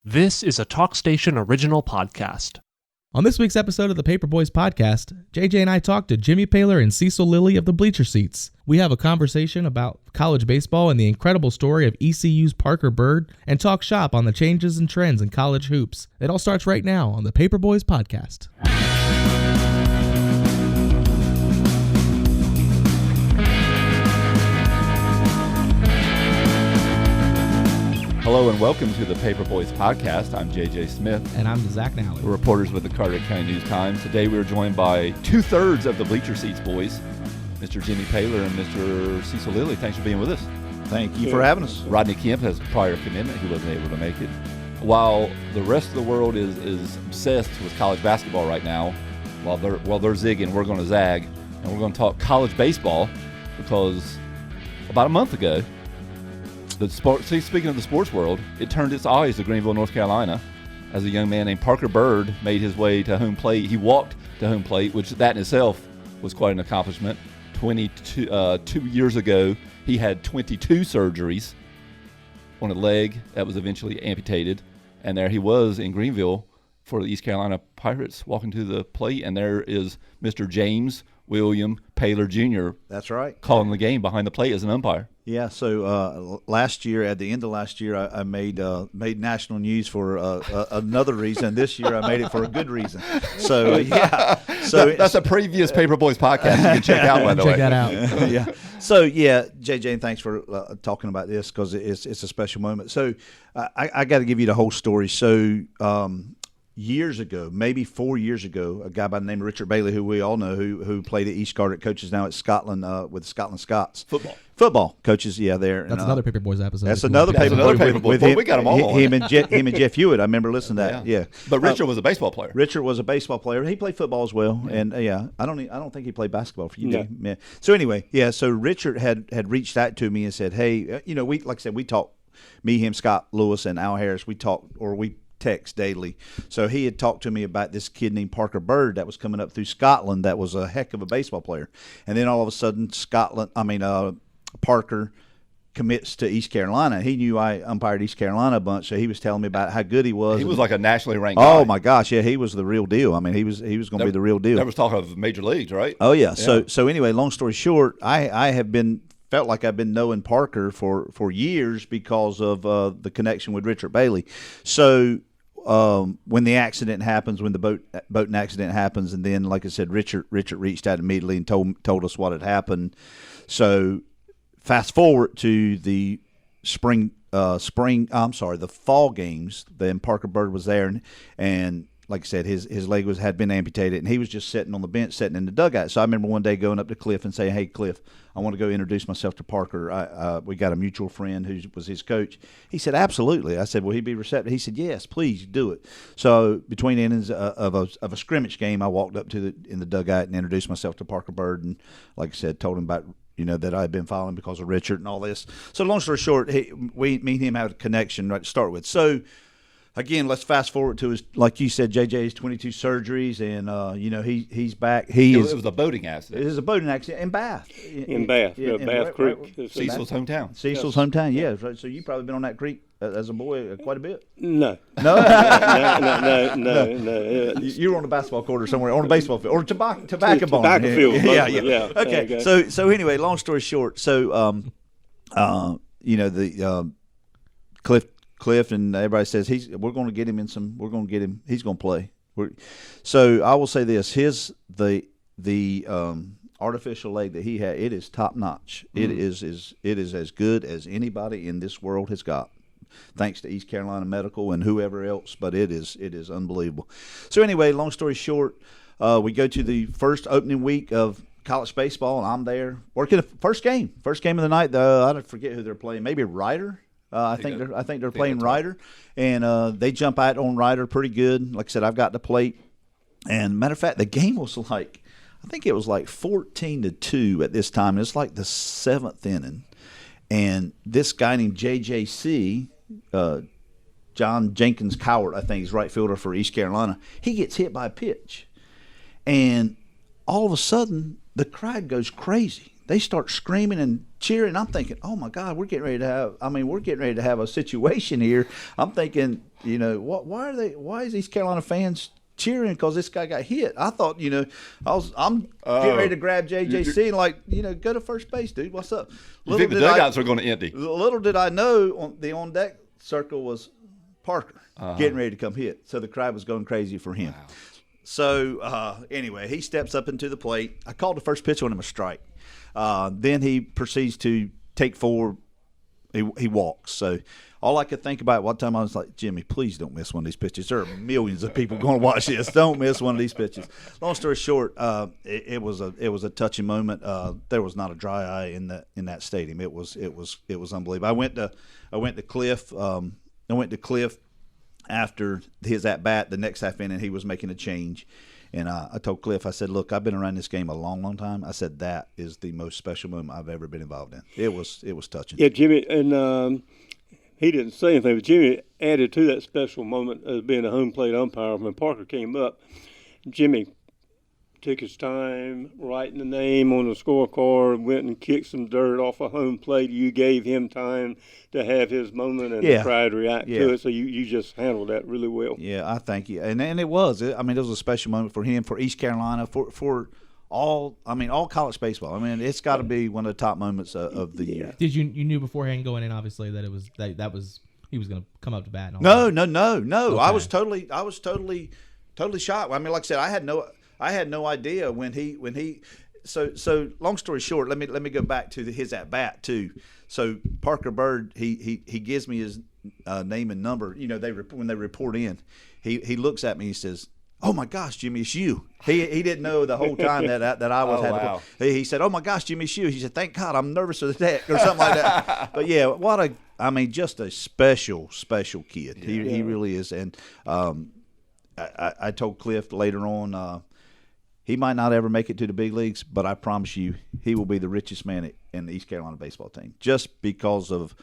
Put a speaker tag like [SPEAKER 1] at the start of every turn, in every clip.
[SPEAKER 1] This is a TalkStation original podcast.
[SPEAKER 2] On this week's episode of the Paper Boys podcast, JJ and I talked to Jimmy Paylor and Cecil Lilley of the Bleacher Seats. We have a conversation about college baseball and the incredible story of ECU's Parker Byrd, and talk shop on the changes and trends in college hoops. It all starts right now on the Paper Boys podcast.
[SPEAKER 3] Hello and welcome to the Paper Boys podcast. I'm JJ Smith.
[SPEAKER 2] And I'm Zack.
[SPEAKER 3] We're reporters with the Carteret County News-Times. Today we are joined by two-thirds of the Bleacher Seats boys, Mr. Jimmy Paylor and Mr. Cecil Lilley. Thanks for being with us.
[SPEAKER 4] Thank you for having us.
[SPEAKER 3] Rodney Kemp has prior commitment. He wasn't able to make it. While the rest of the world is obsessed with college basketball right now, while they're zigging, we're going to zag, and we're going to talk college baseball because about a month ago, speaking of the sports world, it turned its eyes to Greenville, North Carolina, as a young man named Parker Byrd made his way to home plate. He walked to home plate, which that in itself was quite an accomplishment. 2 years ago, he had 22 surgeries on a leg that was eventually amputated, and there he was in Greenville for the East Carolina Pirates walking to the plate, and there is Mr. James William Paylor Jr.
[SPEAKER 4] That's right.
[SPEAKER 3] Calling the game behind the plate as an umpire.
[SPEAKER 4] Yeah, so last year, at the end of last year, I made national news for another reason. This year, I made it for a good reason. So, yeah. So
[SPEAKER 3] that's a previous Paper Boys podcast you can check out, by the way.
[SPEAKER 2] Check that out.
[SPEAKER 4] Yeah. So, yeah, JJ, and thanks for talking about this because it's a special moment. So, I got to give you the whole story. So, years ago, maybe 4 years ago, a guy by the name of Richard Bailey, who we all know, who played at East Carteret, coaches now at Scotland with Scotland Scots. Football coaches, yeah, there.
[SPEAKER 2] That's another Paper Boys episode.
[SPEAKER 4] That's another Paper Boys with him.
[SPEAKER 3] We got them all.
[SPEAKER 4] Him and Jeff Hewitt. I remember listening to that. Yeah.
[SPEAKER 3] But Richard was a baseball player.
[SPEAKER 4] Richard was a baseball player. He played football as well, and I don't think he played basketball for you. No. Yeah. So anyway, yeah. So Richard had reached out to me and said, "Hey, we like I said, we talk, me, him, Scott Lewis, and Al Harris. We text daily." So he had talked to me about this kid named Parker Byrd that was coming up through Scotland that was a heck of a baseball player. And then all of a sudden Parker commits to East Carolina. He knew I umpired East Carolina a bunch, so he was telling me about how good he was.
[SPEAKER 3] He was like a nationally ranked guy.
[SPEAKER 4] Oh my gosh, yeah, he was the real deal. I mean, he was going to be the real deal.
[SPEAKER 3] There was talk of major leagues, right?
[SPEAKER 4] Oh yeah. So anyway, long story short, I felt like I've been knowing Parker for years because of the connection with Richard Bailey. So when the accident happens, when the boating accident happens, and then, like I said, Richard reached out immediately and told us what had happened. So fast forward to the the fall games. Then Parker Byrd was there, and like I said, his leg had been amputated, and he was just sitting on the bench, sitting in the dugout. So I remember one day going up to Cliff and saying, "Hey, Cliff, I want to go introduce myself to Parker. We got a mutual friend who was his coach." He said, "Absolutely." I said, "Will he be receptive?" He said, "Yes, please do it." So between innings of a scrimmage game, I walked up in the dugout and introduced myself to Parker Byrd, and like I said, told him about that I had been following because of Richard and all this. So long story short, me and him had a connection right to start with. So again, let's fast forward to his, like you said, JJ's 22 surgeries, and he's back. It
[SPEAKER 3] was a boating accident.
[SPEAKER 4] It was a boating accident in Bath.
[SPEAKER 5] In Bath, Bath Creek.
[SPEAKER 3] Cecil's hometown.
[SPEAKER 4] Cecil's hometown, yeah. Right. So you've probably been on that creek as a boy quite a bit.
[SPEAKER 5] No.
[SPEAKER 4] No?
[SPEAKER 5] No.
[SPEAKER 4] You were on a basketball court or somewhere, on a baseball field, or tobacco barn.
[SPEAKER 5] Tobacco field.
[SPEAKER 4] Yeah. Okay. So anyway, long story short, so Cliff and everybody says we're going to get him he's going to play. So I will say this, the artificial leg that he had, it is top notch. It is as good as anybody in this world has got, thanks to East Carolina Medical and whoever else, but it is unbelievable. So anyway, long story short, we go to the first opening week of college baseball, and I'm there working the first game of the night. I don't forget who they're playing, maybe Ryder. I think they're playing Ryder, and they jump out on Ryder pretty good. Like I said, I've got the plate, and matter of fact, the game was like, I think it was like 14-2 at this time. It's like the seventh inning, and this guy named JJC, John Jenkins Cowart, I think he's right fielder for East Carolina. He gets hit by a pitch, and all of a sudden the crowd goes crazy. They start screaming and cheering. I'm thinking, oh my God, we're getting ready to have a situation here. I'm thinking You know, why is East Carolina fans cheering because this guy got hit? I thought, you know, I'm getting ready to grab JJC and like, you know, go to first base, dude. What's up?
[SPEAKER 3] You think the dugouts are going to empty?
[SPEAKER 4] Little did I know the on deck circle was Parker getting ready to come hit. So the crowd was going crazy for him. Wow. So anyway, he steps up into the plate. I called the first pitch on him a strike. Then he proceeds to take forward. He walks. So all I could think about one time, I was like, Jimmy, please don't miss one of these pitches. There are millions of people going to watch this. Don't miss one of these pitches. Long story short, it was a touching moment. There was not a dry eye in that stadium. It was unbelievable. I went to Cliff. I went to Cliff after his at bat. The next half inning, he was making a change. And I told Cliff, I said, look, I've been around this game a long, long time. I said, that is the most special moment I've ever been involved in. It was touching.
[SPEAKER 5] Yeah, Jimmy, and he didn't say anything, but Jimmy added to that special moment as being a home plate umpire. When Parker came up, Jimmy took his time writing the name on the scorecard, went and kicked some dirt off a home plate. You gave him time to have his moment and try to react to it. So you just handled that really well.
[SPEAKER 4] Yeah, I thank you. And it was. I mean, it was a special moment for him, for East Carolina, for all college baseball. I mean, it's got to be one of the top moments of the year.
[SPEAKER 2] Did you knew beforehand going in, obviously, that it was that was he was going to come up to bat? And
[SPEAKER 4] all
[SPEAKER 2] that?
[SPEAKER 4] No.
[SPEAKER 2] Okay.
[SPEAKER 4] I was totally shocked. I mean, like I said, I had no idea when he. So long story short, let me go back to his at bat too. So Parker Bird, he gives me his name and number. You know, when they report in, he looks at me. He says, "Oh my gosh, Jimmy, it's you." He didn't know the whole time that I was.
[SPEAKER 3] Wow.
[SPEAKER 4] He said, "Oh my gosh, Jimmy, it's you." He said, "Thank God, I'm nervous as heck," or something like that. But yeah, just a special kid. Yeah. He really is. And I told Cliff later on. He might not ever make it to the big leagues, but I promise you he will be the richest man in the East Carolina baseball team just because of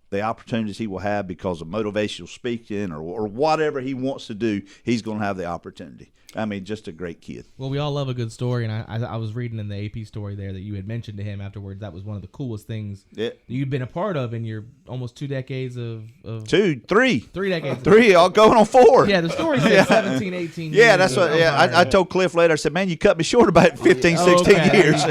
[SPEAKER 4] the opportunities he will have, because of motivational speaking or whatever he wants to do, he's going to have the opportunity. I mean, just a great kid.
[SPEAKER 2] Well, we all love a good story, and I was reading in the AP story there that you had mentioned to him afterwards that was one of the coolest things you've been a part of in your almost 2 decades of 3 decades.
[SPEAKER 4] 3, all going on 4.
[SPEAKER 2] Yeah, the story said 17, 18 years.
[SPEAKER 4] Yeah, that's what. Yeah, I told Cliff later, I said, man, you cut me short about 15, 16 years.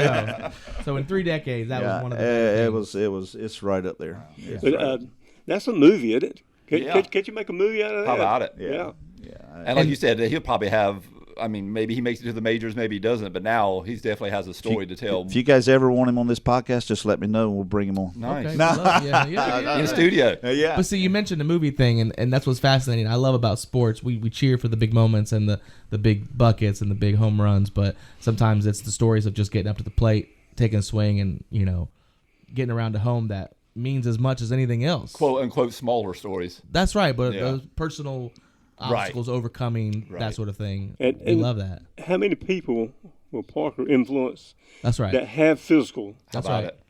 [SPEAKER 2] So in 3 decades, that was one of the
[SPEAKER 4] it's right up there.
[SPEAKER 2] Yeah.
[SPEAKER 5] But, that's a movie, isn't it? Could you make a movie out of that?
[SPEAKER 3] How about it?
[SPEAKER 5] Yeah.
[SPEAKER 3] And like you said, he'll probably have. I mean, maybe he makes it to the majors, maybe he doesn't. But now he definitely has a story to tell.
[SPEAKER 4] If you guys ever want him on this podcast, just let me know and we'll bring him on.
[SPEAKER 3] Nice.
[SPEAKER 2] Okay,
[SPEAKER 3] in the studio.
[SPEAKER 4] Yeah.
[SPEAKER 2] But see, you mentioned the movie thing, and that's what's fascinating. I love about sports. We cheer for the big moments and the big buckets and the big home runs, but sometimes it's the stories of just getting up to the plate, taking a swing, and getting around to home that means as much as anything else.
[SPEAKER 3] Quote unquote smaller stories.
[SPEAKER 2] That's right, but those personal obstacles, overcoming that sort of thing. We love that.
[SPEAKER 5] How many people will Parker influence?
[SPEAKER 2] That's right.
[SPEAKER 5] That have physical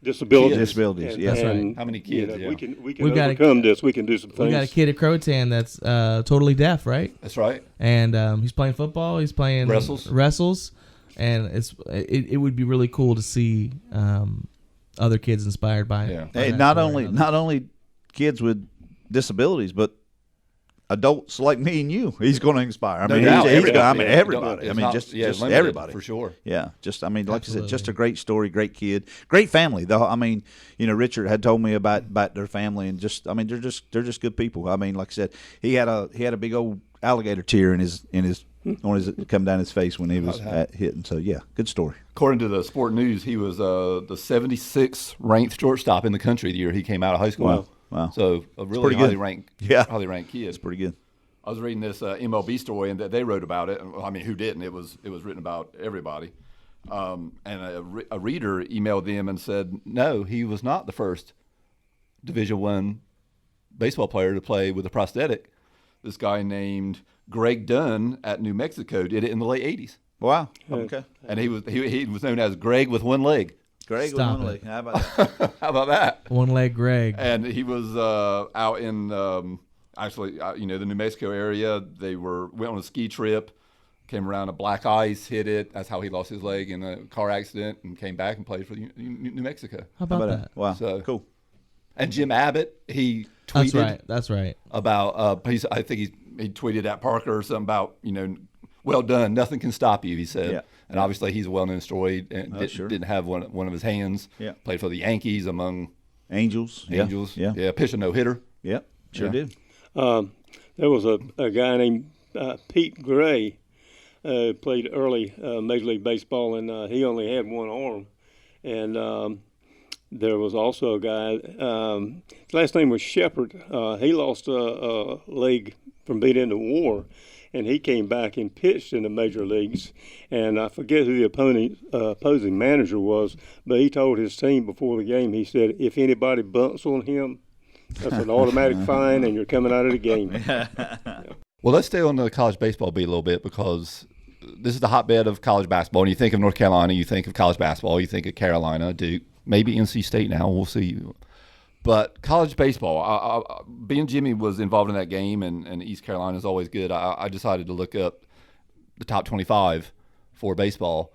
[SPEAKER 5] disabilities.
[SPEAKER 4] Disabilities.
[SPEAKER 2] That's right.
[SPEAKER 3] How many kids?
[SPEAKER 5] We can overcome this. We can do some things.
[SPEAKER 2] We got a kid at Croatan that's totally deaf, right?
[SPEAKER 3] That's right.
[SPEAKER 2] And he's playing football. He's playing wrestles, and it would be really cool to see other kids inspired by it.
[SPEAKER 3] Yeah.
[SPEAKER 4] Hey, not only kids with disabilities, but adults like me and you, he's going to inspire. I mean, everybody. I mean, just everybody
[SPEAKER 3] for sure.
[SPEAKER 4] Yeah, like I said, just a great story, great kid, great family. Though I mean, Richard had told me about their family, and they're just good people. I mean, like I said, he had a big old alligator tear in his come down his face when he was hitting. So yeah, good story.
[SPEAKER 3] According to the Sport News, he was the 76th ranked shortstop in the country the year he came out of high school.
[SPEAKER 4] Wow.
[SPEAKER 3] So a really highly ranked kid.
[SPEAKER 4] It's pretty good.
[SPEAKER 3] I was reading this MLB story, and they wrote about it. I mean, who didn't? It was written about everybody. And a reader emailed them and said, no, he was not the first Division I baseball player to play with a prosthetic. This guy named Greg Dunn at New Mexico did it in the late 80s.
[SPEAKER 4] Wow. Okay.
[SPEAKER 3] And he was known as Greg with one leg.
[SPEAKER 4] Greg with one leg. How about that?
[SPEAKER 3] How about that?
[SPEAKER 2] One leg Greg.
[SPEAKER 3] And he was out in the New Mexico area. They went on a ski trip, came around a black ice, hit it. That's how he lost his leg in a car accident and came back and played for New Mexico.
[SPEAKER 2] How about that?
[SPEAKER 4] Wow.
[SPEAKER 3] So
[SPEAKER 4] cool.
[SPEAKER 3] And Jim Abbott, he tweeted.
[SPEAKER 2] That's right.
[SPEAKER 3] About I think he tweeted at Parker or something about, well done, nothing can stop you, he said.
[SPEAKER 4] Yeah.
[SPEAKER 3] And obviously he's a well-known story and
[SPEAKER 4] Sure.
[SPEAKER 3] didn't have one of his hands.
[SPEAKER 4] Yeah.
[SPEAKER 3] Played for the Yankees among
[SPEAKER 4] Angels.
[SPEAKER 3] Yeah, pitched a no-hitter.
[SPEAKER 4] Yeah, sure did.
[SPEAKER 5] There was a guy named Pete Gray, played early Major League Baseball, and he only had one arm. And there was also a guy, his last name was Shepard. He lost a leg from being in the war, and he came back and pitched in the major leagues. And I forget who the opposing manager was, but he told his team before the game, he said, if anybody bunts on him, that's an automatic fine, and you're coming out of the game.
[SPEAKER 3] Well, let's stay on the college baseball beat a little bit, because this is the hotbed of college basketball. And you think of North Carolina, you think of college basketball, you think of Carolina, Duke, maybe NC State now. We'll see. But college baseball, being Jimmy was involved in that game, and East Carolina is always good, I decided to look up the top 25 for baseball.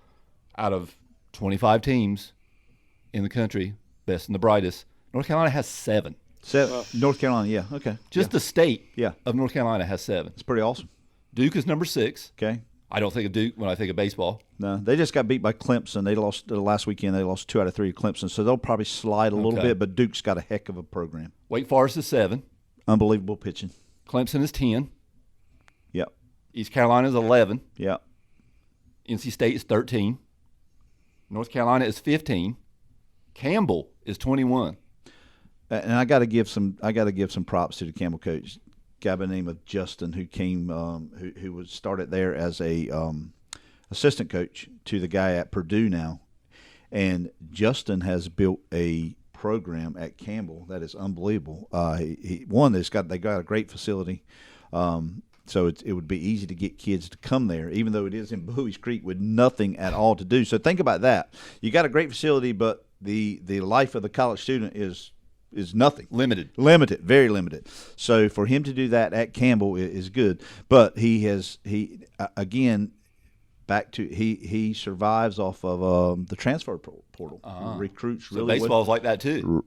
[SPEAKER 3] Out of 25 teams in the country, best and the brightest, North Carolina has 7.
[SPEAKER 4] North Carolina, yeah, okay.
[SPEAKER 3] Just the state
[SPEAKER 4] Yeah.
[SPEAKER 3] of North Carolina has 7.
[SPEAKER 4] It's pretty awesome.
[SPEAKER 3] Duke is number 6.
[SPEAKER 4] Okay.
[SPEAKER 3] I don't think of Duke when I think of baseball.
[SPEAKER 4] No, they just got beat by Clemson. They lost last weekend. They lost 2 out of 3 to Clemson, so they'll probably slide a little
[SPEAKER 3] Okay.
[SPEAKER 4] bit. But Duke's got a heck of a program.
[SPEAKER 3] Wake Forest is 7.
[SPEAKER 4] Unbelievable pitching.
[SPEAKER 3] Clemson is 10.
[SPEAKER 4] Yep.
[SPEAKER 3] East Carolina is 11.
[SPEAKER 4] Yep.
[SPEAKER 3] NC State is 13. North Carolina is 15. Campbell is 21.
[SPEAKER 4] And I got to give some props to the Campbell coach, guy by the name of Justin, who came who was started there as a assistant coach to the guy at Purdue now, and Justin has built a program at Campbell that is unbelievable. They got a great facility, so it would be easy to get kids to come there, even though it is in Bowie's Creek with nothing at all to do. So think about that. You got a great facility, but the life of the college student is nothing.
[SPEAKER 3] Limited,
[SPEAKER 4] very limited. So for him to do that at Campbell is good. But he survives off of the transfer portal. Recruits
[SPEAKER 3] so
[SPEAKER 4] really
[SPEAKER 3] baseball's
[SPEAKER 4] well.
[SPEAKER 3] like that too.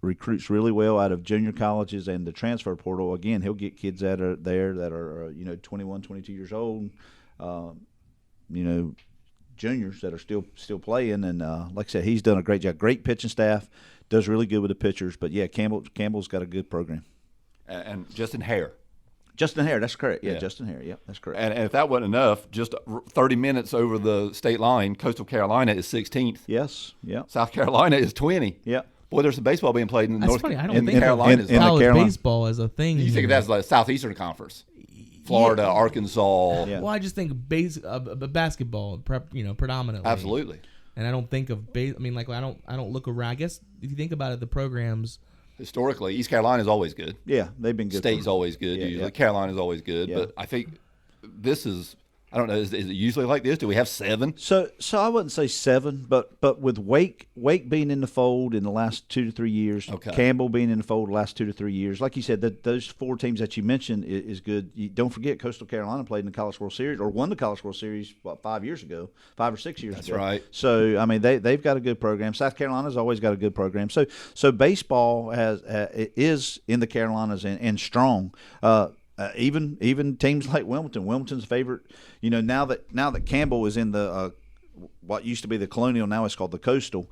[SPEAKER 4] Recruits really well out of junior colleges and the transfer portal. Again, he'll get kids that are there that are 21, 22 years old. Juniors that are still playing. And like I said, he's done a great job. Great pitching staff. Does really good with the pitchers, but yeah, Campbell's got a good program.
[SPEAKER 3] And Justin Hare.
[SPEAKER 4] Justin Hare, that's correct. Yeah,
[SPEAKER 3] Yeah.
[SPEAKER 4] Justin Hare, yeah, that's correct.
[SPEAKER 3] And if that wasn't enough, just 30 minutes over the state line, Coastal Carolina is 16th.
[SPEAKER 4] Yes, yeah,
[SPEAKER 3] South Carolina is 20.
[SPEAKER 4] yeah.
[SPEAKER 3] Boy, there's some baseball being played in
[SPEAKER 2] That's
[SPEAKER 3] North
[SPEAKER 2] funny. I don't
[SPEAKER 3] in
[SPEAKER 2] think
[SPEAKER 3] Carolina.
[SPEAKER 4] in the
[SPEAKER 2] college
[SPEAKER 4] Carolina-
[SPEAKER 2] baseball as a thing.
[SPEAKER 3] You think of that as like Southeastern Conference, Florida, Arkansas.
[SPEAKER 4] Yeah.
[SPEAKER 2] Well, I just think basketball, predominantly.
[SPEAKER 3] Absolutely.
[SPEAKER 2] And I don't think of I don't look around. I guess if you think about it, the programs.
[SPEAKER 3] Historically, East Carolina is always good.
[SPEAKER 4] Yeah, they've been good.
[SPEAKER 3] State's always good.
[SPEAKER 4] Yeah,
[SPEAKER 3] Usually,
[SPEAKER 4] yeah.
[SPEAKER 3] Carolina's always good.
[SPEAKER 4] Yeah.
[SPEAKER 3] But I think this is. I don't know. Is it usually like this? Do we have 7?
[SPEAKER 4] So I wouldn't say 7, but with Wake being in the fold in the last 2 to 3 years,
[SPEAKER 3] Okay.
[SPEAKER 4] Campbell being in the fold the last 2 to 3 years, like you said, those 4 teams that you mentioned is good. Don't forget Coastal Carolina played in the College World Series or won the College World Series 5 or 6 years ago.
[SPEAKER 3] That's right.
[SPEAKER 4] So I mean they've got a good program. South Carolina's always got a good program. So baseball is in the Carolinas and strong. Even teams like Wilmington. Wilmington's favorite. Now that Campbell is in the what used to be the Colonial, now it's called the Coastal.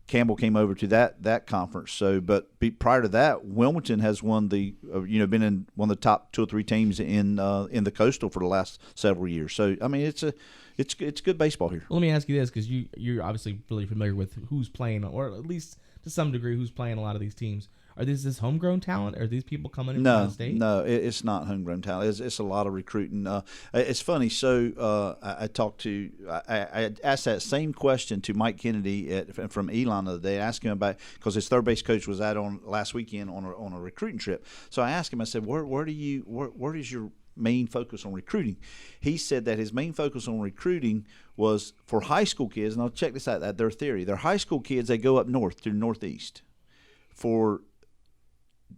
[SPEAKER 4] Campbell came over to that conference. So, but prior to that, Wilmington has won been in one of the top 2 or 3 teams in the Coastal for the last several years. So, I mean, it's good baseball here.
[SPEAKER 2] Well, let me ask you this, because you're obviously really familiar with who's playing, or at least to some degree, who's playing a lot of these teams. Are this homegrown talent? Are these people coming in from the state?
[SPEAKER 4] No, it's not homegrown talent. It's a lot of recruiting. It's funny. So I asked that same question to Mike Kennedy from Elon the other day. I asked him about, because his third base coach was out on last weekend on a recruiting trip. So I asked him. I said, where is your main focus on recruiting? He said that his main focus on recruiting was for high school kids. And I'll check this out. Their theory. Their high school kids, they go up north to the Northeast. For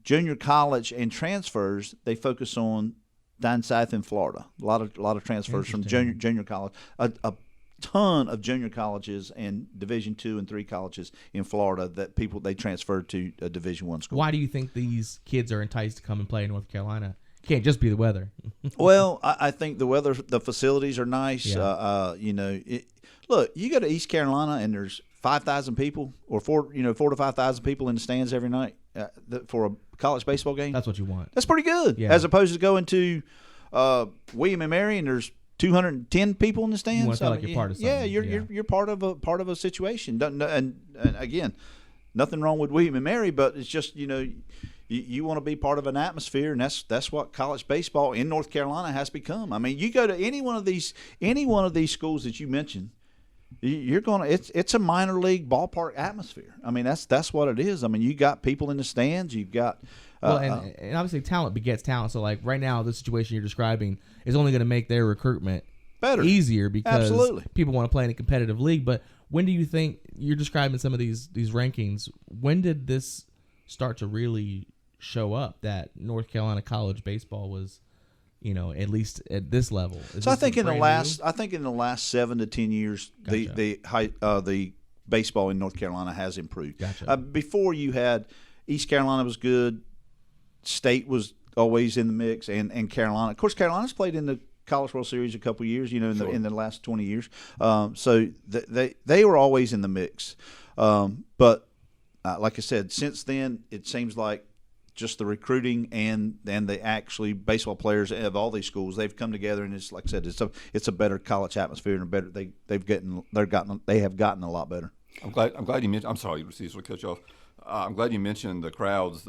[SPEAKER 4] junior college and transfers, they focus on down south in Florida. A lot of transfers from junior college. A ton of junior colleges and Division II and III colleges in Florida that they transferred to a Division I school.
[SPEAKER 2] Why do you think these kids are enticed to come and play in North Carolina? Can't just be the weather.
[SPEAKER 4] Well, I think the weather, the facilities are nice.
[SPEAKER 2] Yeah.
[SPEAKER 4] Look, you go to East Carolina and there's 5,000 people or 4,000 to 5,000 people in the stands every night for a college baseball game.
[SPEAKER 2] That's what you want.
[SPEAKER 4] That's pretty good.
[SPEAKER 2] Yeah.
[SPEAKER 4] As opposed to going to William and Mary and there's 210 people in the stands.
[SPEAKER 2] You want to feel like you're part of something.
[SPEAKER 4] Yeah, you're part of a situation. And again, nothing wrong with William and Mary, but it's just you want to be part of an atmosphere, and that's what college baseball in North Carolina has become. I mean, you go to any one of these schools that you mentioned, you're gonna it's a minor league ballpark atmosphere. I mean, that's what it is. I mean, you got people in the stands, you've got
[SPEAKER 2] and obviously talent begets talent. So like right now, the situation you're describing is only going to make their recruitment
[SPEAKER 4] better,
[SPEAKER 2] easier because
[SPEAKER 4] Absolutely.
[SPEAKER 2] people want to play in a competitive league. But when do you think you're describing some of these rankings? When did this start to really show up that North Carolina college baseball was, at least at this level?
[SPEAKER 4] So I think in the last 7 to 10 years,
[SPEAKER 2] Gotcha.
[SPEAKER 4] the baseball in North Carolina has improved.
[SPEAKER 2] Gotcha.
[SPEAKER 4] Before you had East Carolina was good, State was always in the mix, and Carolina. Of course, Carolina's played in the College World Series a couple of years, in the last 20 years. So they were always in the mix. But like I said, since then it seems like just the recruiting and the actually baseball players of all these schools, they've come together, and it's like I said, it's a better college atmosphere and a better they have gotten a lot better.
[SPEAKER 3] I'm glad you mentioned. I'm sorry, Cecil, to cut you off. I'm glad you mentioned the crowds.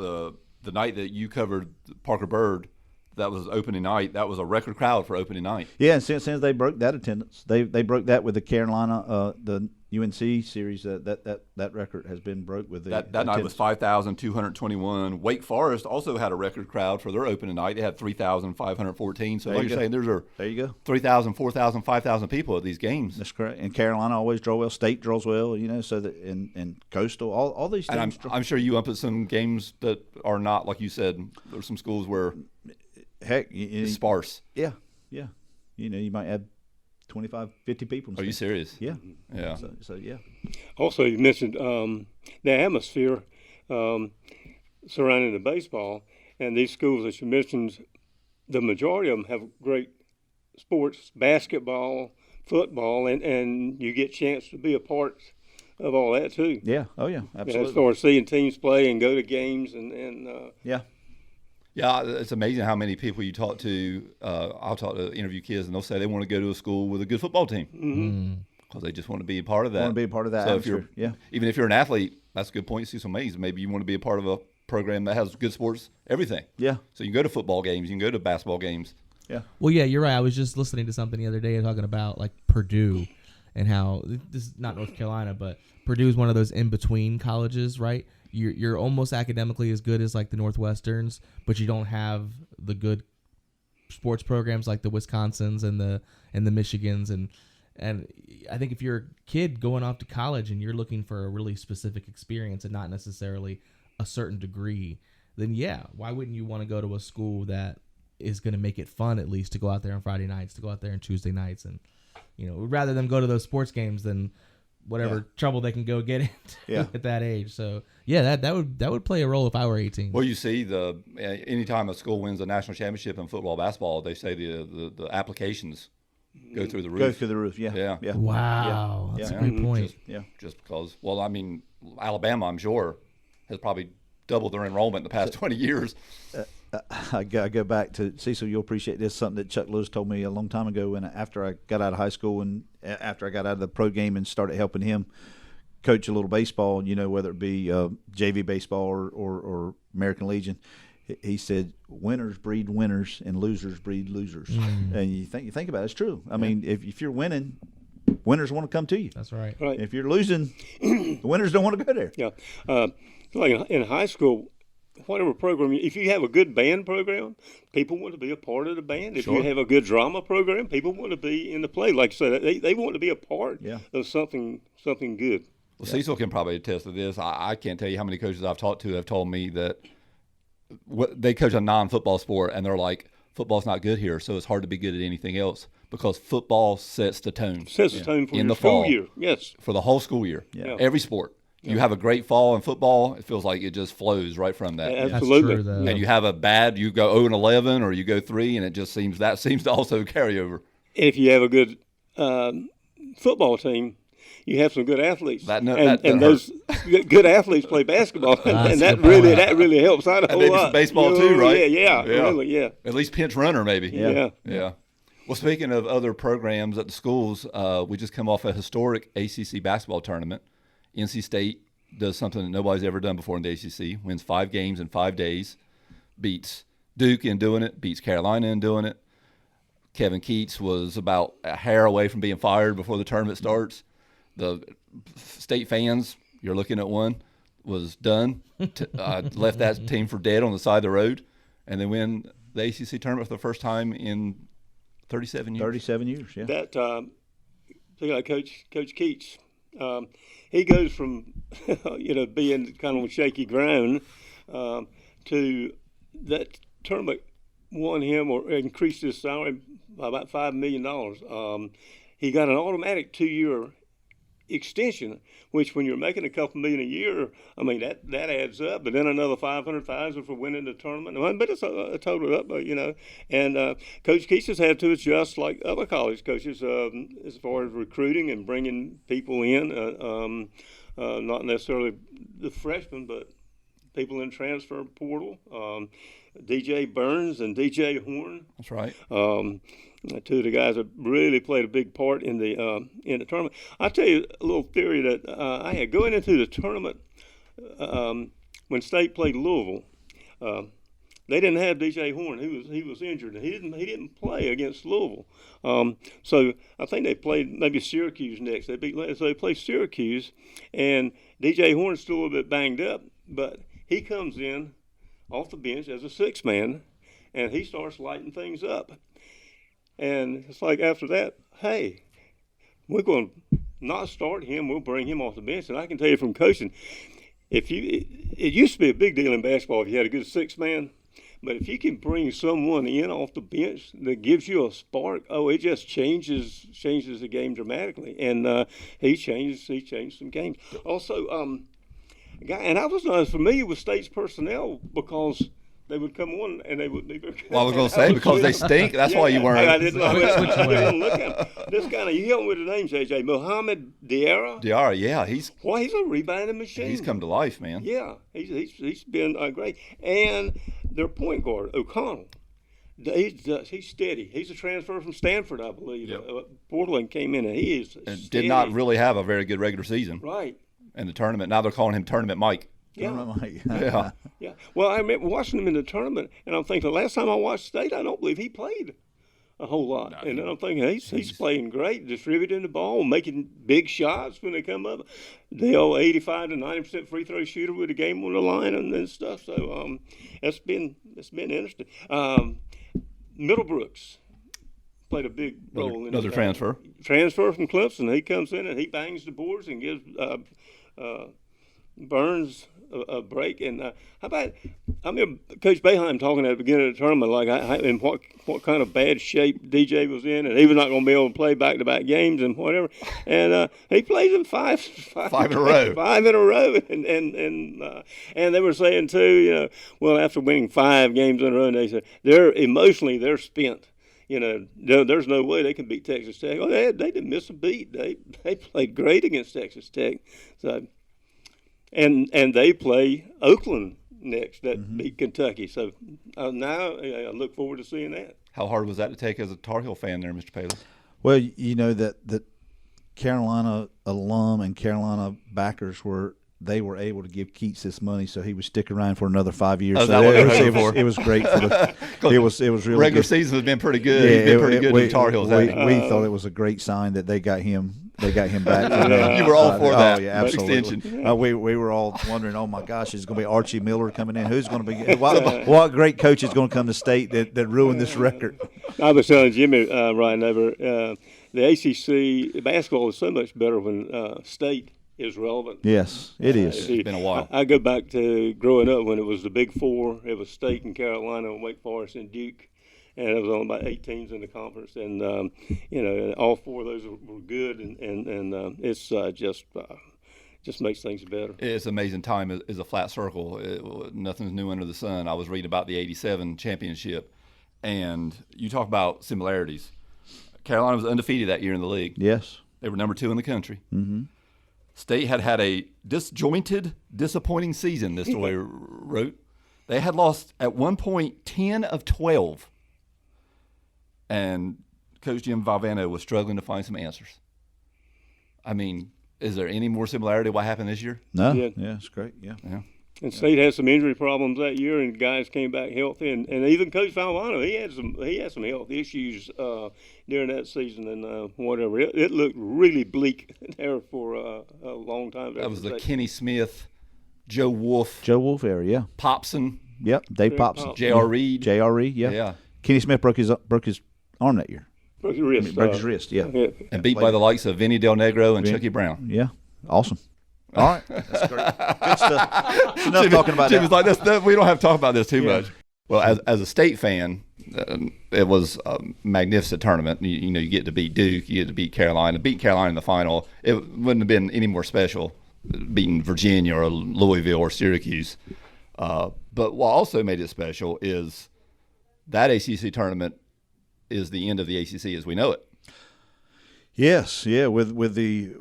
[SPEAKER 3] The night that you covered Parker Byrd, that was opening night. That was a record crowd for opening night.
[SPEAKER 4] Yeah, and since they broke that attendance, they broke that with the Carolina, the UNC series. That record has been broke with
[SPEAKER 3] that night was 5,221. Wake Forest also had a record crowd for their opening night. They had 3,514. So like you're saying, there you go, 3,000, 4,000, 5,000 people at these games.
[SPEAKER 4] That's correct. And Carolina always draw well. State draws well. So that and Coastal, all these things.
[SPEAKER 3] And I'm sure you up at some games that are not like you said. There's some schools where
[SPEAKER 4] heck,
[SPEAKER 3] it's sparse.
[SPEAKER 4] Yeah. You might have 25, 50 people.
[SPEAKER 3] Are you serious?
[SPEAKER 4] Yeah.
[SPEAKER 3] Yeah.
[SPEAKER 4] So yeah.
[SPEAKER 5] Also, you mentioned the atmosphere surrounding the baseball, and these schools that you mentioned, the majority of them have great sports, basketball, football, and you get a chance to be a part of all that too.
[SPEAKER 4] Yeah. Oh yeah. Absolutely.
[SPEAKER 5] As far as seeing teams play and go to games and
[SPEAKER 4] yeah.
[SPEAKER 3] Yeah, it's amazing how many people you talk to. I'll interview kids, and they'll say they want to go to a school with a good football team because they just want to be a part of that.
[SPEAKER 4] Want to be a part of that.
[SPEAKER 3] So even if you're an athlete, that's a good point. You see some amazing. Maybe you want to be a part of a program that has good sports, everything.
[SPEAKER 4] Yeah.
[SPEAKER 3] So you can go to football games, you can go to basketball games.
[SPEAKER 4] Yeah.
[SPEAKER 2] Well, yeah, you're right. I was just listening to something the other day talking about like Purdue and how this is not North Carolina, but Purdue is one of those in between colleges, right? You're almost academically as good as like the Northwesterns, but you don't have the good sports programs like the Wisconsins and the Michigans and I think if you're a kid going off to college and you're looking for a really specific experience and not necessarily a certain degree, then yeah, why wouldn't you want to go to a school that is going to make it fun at least to go out there on Friday nights, to go out there on Tuesday nights, and rather than go to those sports games than whatever trouble they can go get into at that age. So yeah, that would play a role if I were 18.
[SPEAKER 3] Well, you see anytime a school wins a national championship in football, basketball, they say the applications go through the roof.
[SPEAKER 4] Go through the roof. Yeah.
[SPEAKER 2] Wow, that's a great point.
[SPEAKER 3] Just because. Well, I mean, Alabama, I'm sure, has probably doubled their enrollment in the past 20 years.
[SPEAKER 4] I go back to Cecil. You'll appreciate this. Something that Chuck Lewis told me a long time ago. And after I got out of high school and after I got out of the pro game and started helping him coach a little baseball, whether it be JV baseball or American Legion, he said, "Winners breed winners and losers breed losers." And you think about it, it's true. I mean, if you're winning, winners want to come to you.
[SPEAKER 2] That's right.
[SPEAKER 4] If you're losing, the winners don't want to go there.
[SPEAKER 5] Yeah. Like in high school, whatever program, if you have a good band program, people want to be a part of the band. If you have a good drama program, people want to be in the play. Like I said, they want to be a part of something good.
[SPEAKER 3] Well, Cecil can probably attest to this. I can't tell you how many coaches I've talked to have told me that they coach a non-football sport, and they're like, football's not good here, so it's hard to be good at anything else because football sets the tone.
[SPEAKER 5] Sets the tone for
[SPEAKER 3] in
[SPEAKER 5] your
[SPEAKER 3] the
[SPEAKER 5] school
[SPEAKER 3] fall,
[SPEAKER 5] year. Yes.
[SPEAKER 3] for the whole school year.
[SPEAKER 4] Yeah.
[SPEAKER 3] Every sport. You have a great fall in football, it feels like it just flows right from that.
[SPEAKER 5] Absolutely.
[SPEAKER 2] That's true, though.
[SPEAKER 3] And you have a bad, you go 0-11 or you go 3, and it just seems to also carry over.
[SPEAKER 5] If you have a good football team, you have some good athletes.
[SPEAKER 3] That
[SPEAKER 5] those good athletes play basketball, and that really helps out a whole
[SPEAKER 3] maybe
[SPEAKER 5] lot.
[SPEAKER 3] some baseball too, right?
[SPEAKER 5] Yeah, really, yeah.
[SPEAKER 3] At least pinch runner, maybe.
[SPEAKER 5] Yeah.
[SPEAKER 3] Well, speaking of other programs at the schools, we just come off a historic ACC basketball tournament. NC State does something that nobody's ever done before in the ACC, wins 5 games in 5 days, beats Duke in doing it, beats Carolina in doing it. Kevin Keats was about a hair away from being fired before the tournament starts. The State fans, you're looking at one, was done, left that team for dead on the side of the road, and they win the ACC tournament for the first time in 37 years.
[SPEAKER 4] 37 years, yeah.
[SPEAKER 5] That Coach Keats, he goes from being kind of on shaky ground to that tournament won him or increased his salary by about $5 million. He got an automatic 2-year extension, which when you're making a couple million a year, I mean that adds up. But then another $500,000 for winning the tournament. But it's a total up, And Coach Keats has had to adjust like other college coaches as far as recruiting and bringing people in, not necessarily the freshmen, but people in transfer portal. DJ Burns and DJ Horn.
[SPEAKER 3] That's right.
[SPEAKER 5] 2 of the guys that really played a big part in the tournament. I'll tell you a little theory that I had going into the tournament when State played Louisville. They didn't have DJ Horn. He was injured. He didn't play against Louisville. So I think they played maybe Syracuse next. So they played Syracuse, and DJ Horn's still a little bit banged up, but he comes in off the bench as a 6th man, and he starts lighting things up. And it's like after that, hey, we're going to not start him. We'll bring him off the bench. And I can tell you from coaching, it used to be a big deal in basketball if you had a good 6th man. But if you can bring someone in off the bench that gives you a spark, it just changes the game dramatically. And he changed some games. Also, and I was not as familiar with State's personnel because they would come on and they wouldn't be very good.
[SPEAKER 3] Well, I was going to say, because they stink, that's why you weren't.
[SPEAKER 5] I didn't look at him. This kind of, you help me with the name, JJ. Mohamed Diarra.
[SPEAKER 3] Diarra, yeah. He's
[SPEAKER 5] a rebounding machine.
[SPEAKER 3] He's come to life, man.
[SPEAKER 5] Yeah, he's been great. And their point guard, O'Connell, he's steady. He's a transfer from Stanford, I believe.
[SPEAKER 3] Yep.
[SPEAKER 5] Portland came in, and he is
[SPEAKER 3] and
[SPEAKER 5] steady.
[SPEAKER 3] did not really have a very good regular season.
[SPEAKER 5] Right.
[SPEAKER 3] In the tournament. Now they're calling him Tournament Mike.
[SPEAKER 5] Yeah. Yeah. Well, I remember watching him in the tournament, and I'm thinking, the last time I watched State, I don't believe he played a whole lot. No, and then I'm thinking, he's playing great, distributing the ball, making big shots when they come up. The old 85 to 90% free throw shooter with the game on the line and stuff. So it's been interesting. Middlebrooks played a big role in
[SPEAKER 3] another transfer.
[SPEAKER 5] Transfer from Clemson. He comes in and he bangs the boards and gives Burns a break. And how about, I remember Coach Boeheim talking at the beginning of the tournament, like and what kind of bad shape DJ was in, and he was not going to be able to play back-to-back games and whatever. And he plays them five
[SPEAKER 3] in a row.
[SPEAKER 5] 5 in a row. And they were saying too, well, after winning 5 games in a row, they said they're spent. There's no way they can beat Texas Tech. Oh, they didn't miss a beat. They played great against Texas Tech. So. And they play Oakland next that beat Kentucky. So now I look forward to seeing that.
[SPEAKER 3] How hard was that to take as a Tar Heel fan there, Mr. Paylor?
[SPEAKER 4] Well, that Carolina alum and Carolina backers were able to give Keats this money, so he would stick around for another 5 years.
[SPEAKER 3] Oh, so
[SPEAKER 4] it was great for the. It was really
[SPEAKER 3] regular
[SPEAKER 4] good.
[SPEAKER 3] Season has been pretty good. Yeah, he's been pretty good in Tar Heels.
[SPEAKER 4] We thought it was a great sign that they got him. They got him back.
[SPEAKER 3] You were all for that.
[SPEAKER 4] Oh yeah, absolutely.
[SPEAKER 3] Extension.
[SPEAKER 4] We were all wondering, oh my gosh, is going to be Archie Miller coming in? Who's going to be? What great coach is going to come to State that ruined this record?
[SPEAKER 5] I was telling Jimmy right over the ACC basketball is so much better when State is relevant.
[SPEAKER 4] Yes, it is.
[SPEAKER 3] It's been a while.
[SPEAKER 5] I go back to growing up when it was the Big Four. It was State and Carolina and Wake Forest and Duke. and it was only about 8 teams in the conference, and all 4 of those were good, and it's just makes things better.
[SPEAKER 3] It's amazing. Time is a flat circle. Nothing's new under the sun. I was reading about the '87 championship, and you talk about similarities. Carolina was undefeated that year in the league.
[SPEAKER 4] Yes.
[SPEAKER 3] They were number 2 in the country.
[SPEAKER 4] Mm-hmm.
[SPEAKER 3] State had a disjointed, disappointing season, this story wrote. They had lost at one point 10 of 12. And Coach Jim Valvano was struggling to find some answers. I mean, is there any more similarity to what happened this year?
[SPEAKER 4] No.
[SPEAKER 5] Yeah.
[SPEAKER 4] Yeah, it's great. Yeah.
[SPEAKER 5] And State had some injury problems that year, and guys came back healthy. And even Coach Valvano, he had some health issues during that season, and whatever. It looked really bleak there for a long time.
[SPEAKER 3] That was the Kenny Smith, Joe Wolf
[SPEAKER 4] era, yeah.
[SPEAKER 3] Popson.
[SPEAKER 4] Yep, Dave Popson.
[SPEAKER 3] J.R. Reed.
[SPEAKER 4] J.R. Reed, yeah.
[SPEAKER 3] Yeah.
[SPEAKER 4] Kenny Smith broke his arm that year.
[SPEAKER 5] Broke his wrist.
[SPEAKER 4] Broke his wrist, yeah.
[SPEAKER 3] And beat by the likes of Vinny Del Negro and Chucky Brown.
[SPEAKER 4] Yeah, awesome. All right, that's great. Good stuff. Enough talking about
[SPEAKER 3] Jimmy's
[SPEAKER 4] that.
[SPEAKER 3] like, we don't have to talk about this too much. Well, as a State fan, it was a magnificent tournament. You get to beat Duke, you get to beat Carolina. Beat Carolina in the final, it wouldn't have been any more special beating Virginia or Louisville or Syracuse. But what also made it special is that ACC tournament is the end of the ACC as we know it.
[SPEAKER 4] Yes, yeah. With the,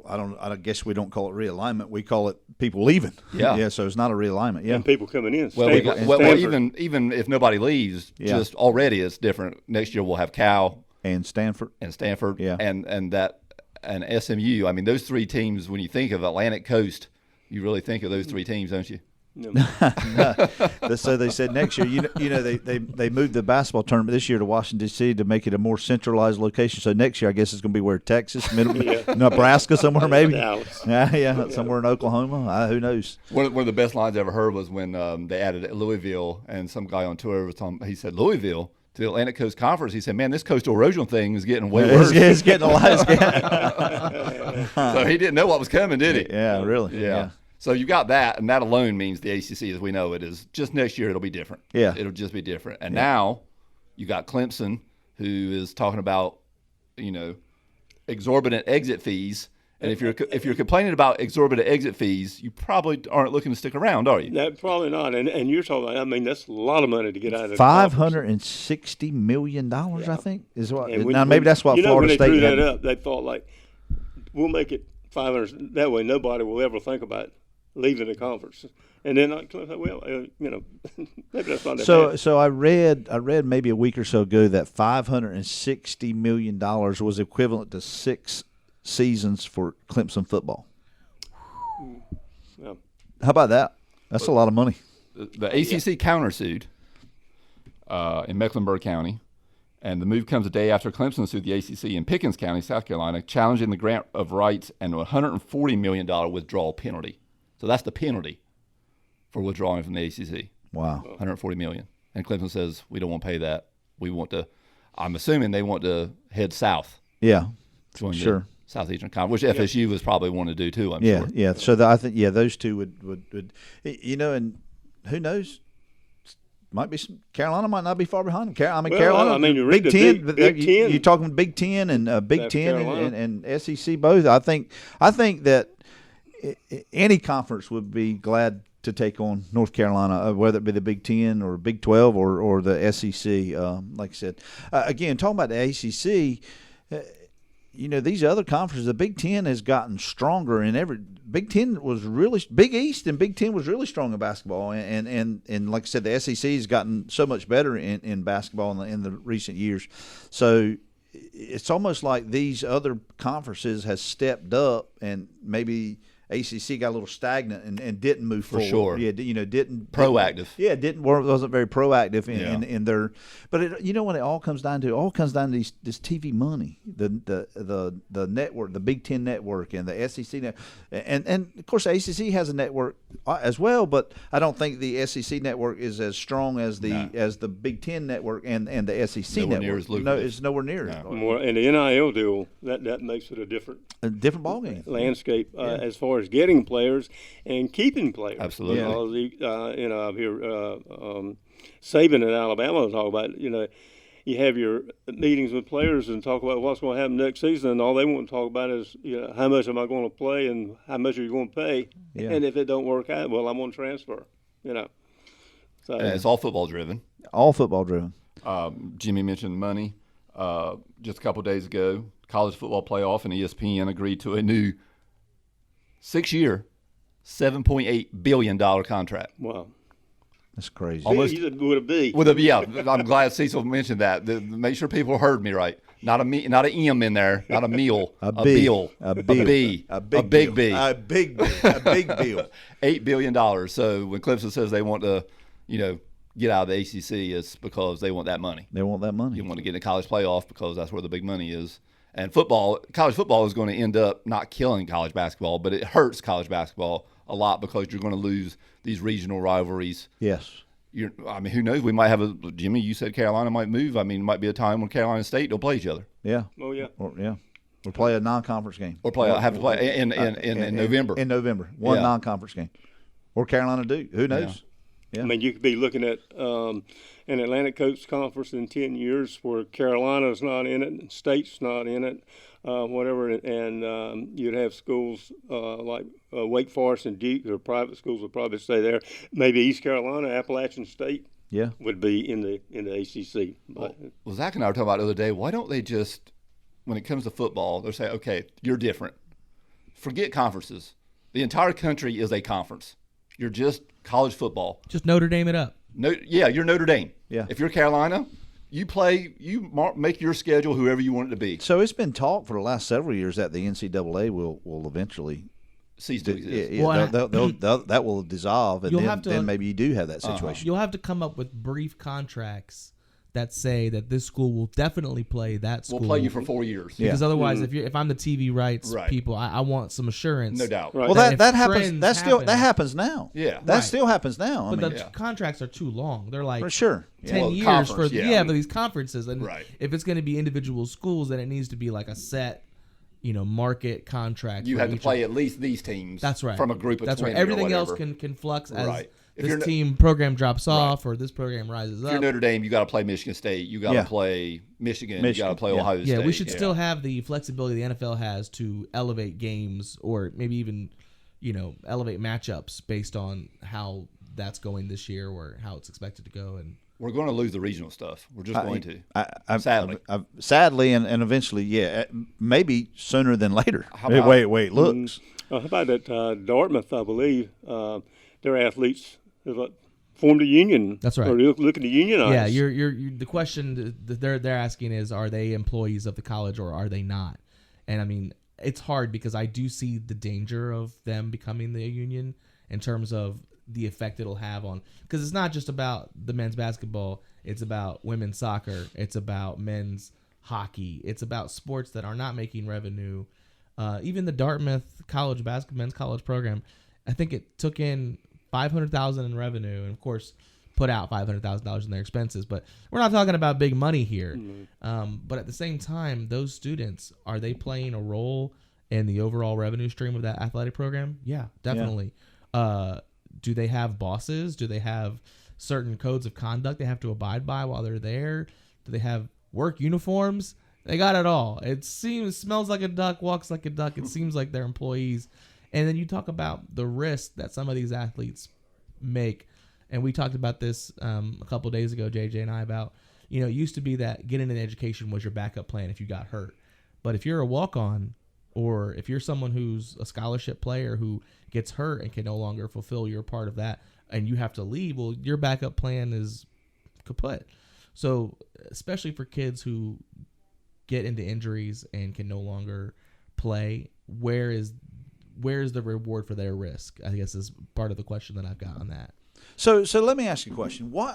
[SPEAKER 4] I guess we don't call it realignment. We call it people leaving.
[SPEAKER 3] Yeah.
[SPEAKER 4] So it's not a realignment. Yeah.
[SPEAKER 5] And people coming in.
[SPEAKER 3] Well, even if nobody leaves,
[SPEAKER 4] Yeah.
[SPEAKER 3] just already it's different. Next year we'll have Cal
[SPEAKER 4] And Stanford.
[SPEAKER 3] Yeah. and SMU. I mean, those 3 teams. When you think of Atlantic Coast, you really think of those 3 teams, don't you?
[SPEAKER 5] No.
[SPEAKER 4] So they said next year, they moved the basketball tournament this year to Washington, D.C. to make it a more centralized location. So next year, I guess it's going to be where Texas, Nebraska, somewhere maybe.
[SPEAKER 5] Dallas.
[SPEAKER 4] Yeah, somewhere in Oklahoma. Who knows?
[SPEAKER 3] One of the best lines I ever heard was when they added Louisville, and some guy on tour was talking. He said Louisville to the Atlantic Coast Conference. He said, "Man, this coastal erosion thing is getting way worse."
[SPEAKER 4] It's getting a lot.
[SPEAKER 3] So he didn't know what was coming, did he?
[SPEAKER 4] Yeah, really.
[SPEAKER 3] Yeah. So you got that, and that alone means the ACC, as we know it, is just next year it'll be different.
[SPEAKER 4] Yeah.
[SPEAKER 3] It'll just be different. And now you got Clemson, who is talking about, exorbitant exit fees. And if you're complaining about exorbitant exit fees, you probably aren't looking to stick around, are you?
[SPEAKER 5] No, probably not. And you're talking about, I mean, that's a lot of money to get out of the
[SPEAKER 4] $560 million, I think, is what.
[SPEAKER 5] And
[SPEAKER 4] now maybe that's what Florida State
[SPEAKER 5] when they drew
[SPEAKER 4] had.
[SPEAKER 5] that up, they thought like, we'll make it 500. That way, nobody will ever think about leaving the conference. And then, maybe that's not that bad.
[SPEAKER 4] So I read maybe a week or so ago that $560 million was equivalent to 6 seasons for Clemson football.
[SPEAKER 5] Yeah.
[SPEAKER 4] How about that? That's a lot of money.
[SPEAKER 3] The ACC countersued in Mecklenburg County, and the move comes a day after Clemson sued the ACC in Pickens County, South Carolina, challenging the grant of rights and a $140 million withdrawal penalty. So that's the penalty for withdrawing from the ACC.
[SPEAKER 4] Wow.
[SPEAKER 3] $140 million. And Clemson says, we don't want to pay that. We want to, I'm assuming they want to head south.
[SPEAKER 4] Yeah,
[SPEAKER 3] Join
[SPEAKER 4] sure.
[SPEAKER 3] the Southeastern Conference, which FSU was probably wanting to do too, I'm sure.
[SPEAKER 4] Yeah. So I think, those two would, and who knows? Might be Carolina might not be far behind them. Carolina.
[SPEAKER 5] I mean, you
[SPEAKER 4] Big
[SPEAKER 5] read
[SPEAKER 4] Ten.
[SPEAKER 5] the Big Ten.
[SPEAKER 4] You're talking Big Ten and Big Ten and SEC both. I think that any conference would be glad to take on North Carolina, whether it be the Big Ten or Big 12 or the SEC. Like I said, again, talking about the ACC. These other conferences, the Big Ten has gotten stronger, and Big Ten was really Big East and Big Ten was really strong in basketball, and like I said, the SEC has gotten so much better in basketball in the recent years. So it's almost like these other conferences has stepped up, and maybe ACC got a little stagnant and didn't move forward.
[SPEAKER 3] For sure.
[SPEAKER 4] Yeah, didn't
[SPEAKER 3] Proactive.
[SPEAKER 4] Wasn't very proactive in their. But when it all comes down to this TV money, the network, the Big Ten network, and the SEC network, and of course the ACC has a network as well. But I don't think the SEC network is as strong as the Big Ten network and the SEC
[SPEAKER 3] Nowhere
[SPEAKER 4] network.
[SPEAKER 3] near as lucrative.
[SPEAKER 4] It's nowhere near.
[SPEAKER 3] No.
[SPEAKER 5] More, and the NIL deal that makes it a different
[SPEAKER 4] ballgame
[SPEAKER 5] landscape as far as getting players and keeping players.
[SPEAKER 3] Absolutely.
[SPEAKER 5] Because I hear Saban in Alabama talk about you have your meetings with players and talk about what's going to happen next season, and all they want to talk about is how much am I going to play and how much are you going to pay, and if it don't work out, well, I'm going to transfer. So
[SPEAKER 3] And it's all football driven.
[SPEAKER 4] All football driven.
[SPEAKER 3] Jimmy mentioned money. Just a couple of days ago, College Football Playoff and ESPN agreed to a new 6-year, $7.8 billion contract.
[SPEAKER 5] Wow.
[SPEAKER 4] That's crazy.
[SPEAKER 3] Almost
[SPEAKER 5] with a B.
[SPEAKER 3] yeah, I'm glad Cecil mentioned that. Make sure people heard me right. Not an M in there. Not a meal.
[SPEAKER 4] A
[SPEAKER 3] bill.
[SPEAKER 4] A
[SPEAKER 3] B.
[SPEAKER 4] B.
[SPEAKER 3] A big B.
[SPEAKER 4] A big bill. A big bill.
[SPEAKER 3] $8 billion. So when Clemson says they want to, get out of the ACC, it's because they want that money.
[SPEAKER 4] They want that money.
[SPEAKER 3] You want to get in the college playoff because that's where the big money is. And college football is going to end up not killing college basketball, but it hurts college basketball a lot because you're going to lose these regional rivalries.
[SPEAKER 4] Yes.
[SPEAKER 3] Who knows? We might have Jimmy, you said Carolina might move. It might be a time when Carolina State will play each other.
[SPEAKER 4] Yeah.
[SPEAKER 5] Oh, yeah.
[SPEAKER 4] We'll play a non-conference game.
[SPEAKER 3] Or have to play in November.
[SPEAKER 4] In November. One non-conference game. Or Carolina Duke. Who knows? Yeah.
[SPEAKER 5] I mean, you could be looking at an Atlantic Coast Conference in 10 years where Carolina's not in it and State's not in it, whatever, and you'd have schools like Wake Forest and Duke, or private schools would probably stay there. Maybe East Carolina, Appalachian State would be in the ACC. But,
[SPEAKER 3] well, Zack and I were talking about the other day, why don't they just, when it comes to football, they'll say, okay, you're different. Forget conferences. The entire country is a conference. You're just college football.
[SPEAKER 2] Just Notre Dame it up.
[SPEAKER 3] You're Notre Dame.
[SPEAKER 4] Yeah.
[SPEAKER 3] If you're Carolina, make your schedule whoever you want it to be.
[SPEAKER 4] So it's been talk for the last several years that the NCAA will eventually
[SPEAKER 3] cease to exist.
[SPEAKER 4] That will dissolve, and then maybe you do have that situation.
[SPEAKER 2] You'll have to come up with brief contracts that say that this school will definitely play that school.
[SPEAKER 3] We'll play you for 4 years.
[SPEAKER 2] Because otherwise, if I'm the TV rights people, I want some assurance.
[SPEAKER 3] No doubt.
[SPEAKER 5] Right.
[SPEAKER 4] Well, that happens. That happens now.
[SPEAKER 3] Yeah,
[SPEAKER 4] that still happens now.
[SPEAKER 2] But the contracts are too long. They're like
[SPEAKER 4] for sure
[SPEAKER 2] 10 years for these conferences. And
[SPEAKER 3] right.
[SPEAKER 2] if it's going to be individual schools, then it needs to be like a set, market contract.
[SPEAKER 3] You have to play at least these teams.
[SPEAKER 2] That's right.
[SPEAKER 3] From a group of 20
[SPEAKER 2] right. Everything
[SPEAKER 3] or
[SPEAKER 2] else can flux as.
[SPEAKER 3] Right.
[SPEAKER 2] This team program drops off, or this program rises up.
[SPEAKER 3] If you're Notre Dame, you got to play Michigan State. You got to play Michigan. You got to play Ohio State.
[SPEAKER 2] Yeah, we should still have the flexibility the NFL has to elevate games, or maybe even, elevate matchups based on how that's going this year or how it's expected to go. And
[SPEAKER 3] we're going to lose the regional stuff. We're just going to. Sadly.
[SPEAKER 4] Sadly, and eventually, maybe sooner than later. Wait, looks.
[SPEAKER 5] How about that Dartmouth, I believe, their athletes have formed a union.
[SPEAKER 2] That's right.
[SPEAKER 5] Or looking to unionize.
[SPEAKER 2] Yeah, you're the question that they're asking is, are they employees of the college or are they not? And I mean, it's hard because I do see the danger of them becoming the union in terms of the effect it'll have on, because it's not just about the men's basketball, it's about women's soccer, it's about men's hockey, it's about sports that are not making revenue. Even the Dartmouth college men's college program, I think it took in $500,000 in revenue, and of course put out $500,000 in their expenses. But we're not talking about big money here. Mm-hmm. But at the same time, those students, are they playing a role in the overall revenue stream of that athletic program? Yeah, definitely. Yeah. Do they have bosses? Do they have certain codes of conduct they have to abide by while they're there? Do they have work uniforms? They got it all. It smells like a duck, walks like a duck. It seems like they're employees. And then you talk about the risk that some of these athletes make. And we talked about this a couple of days ago, JJ and I, about, it used to be that getting an education was your backup plan if you got hurt. But if you're a walk-on, or if you're someone who's a scholarship player who gets hurt and can no longer fulfill your part of that, and you have to leave, well, your backup plan is kaput. So especially for kids who get into injuries and can no longer play, where is the reward for their risk? I guess is part of the question that I've got on that.
[SPEAKER 4] So let me ask you a question. Why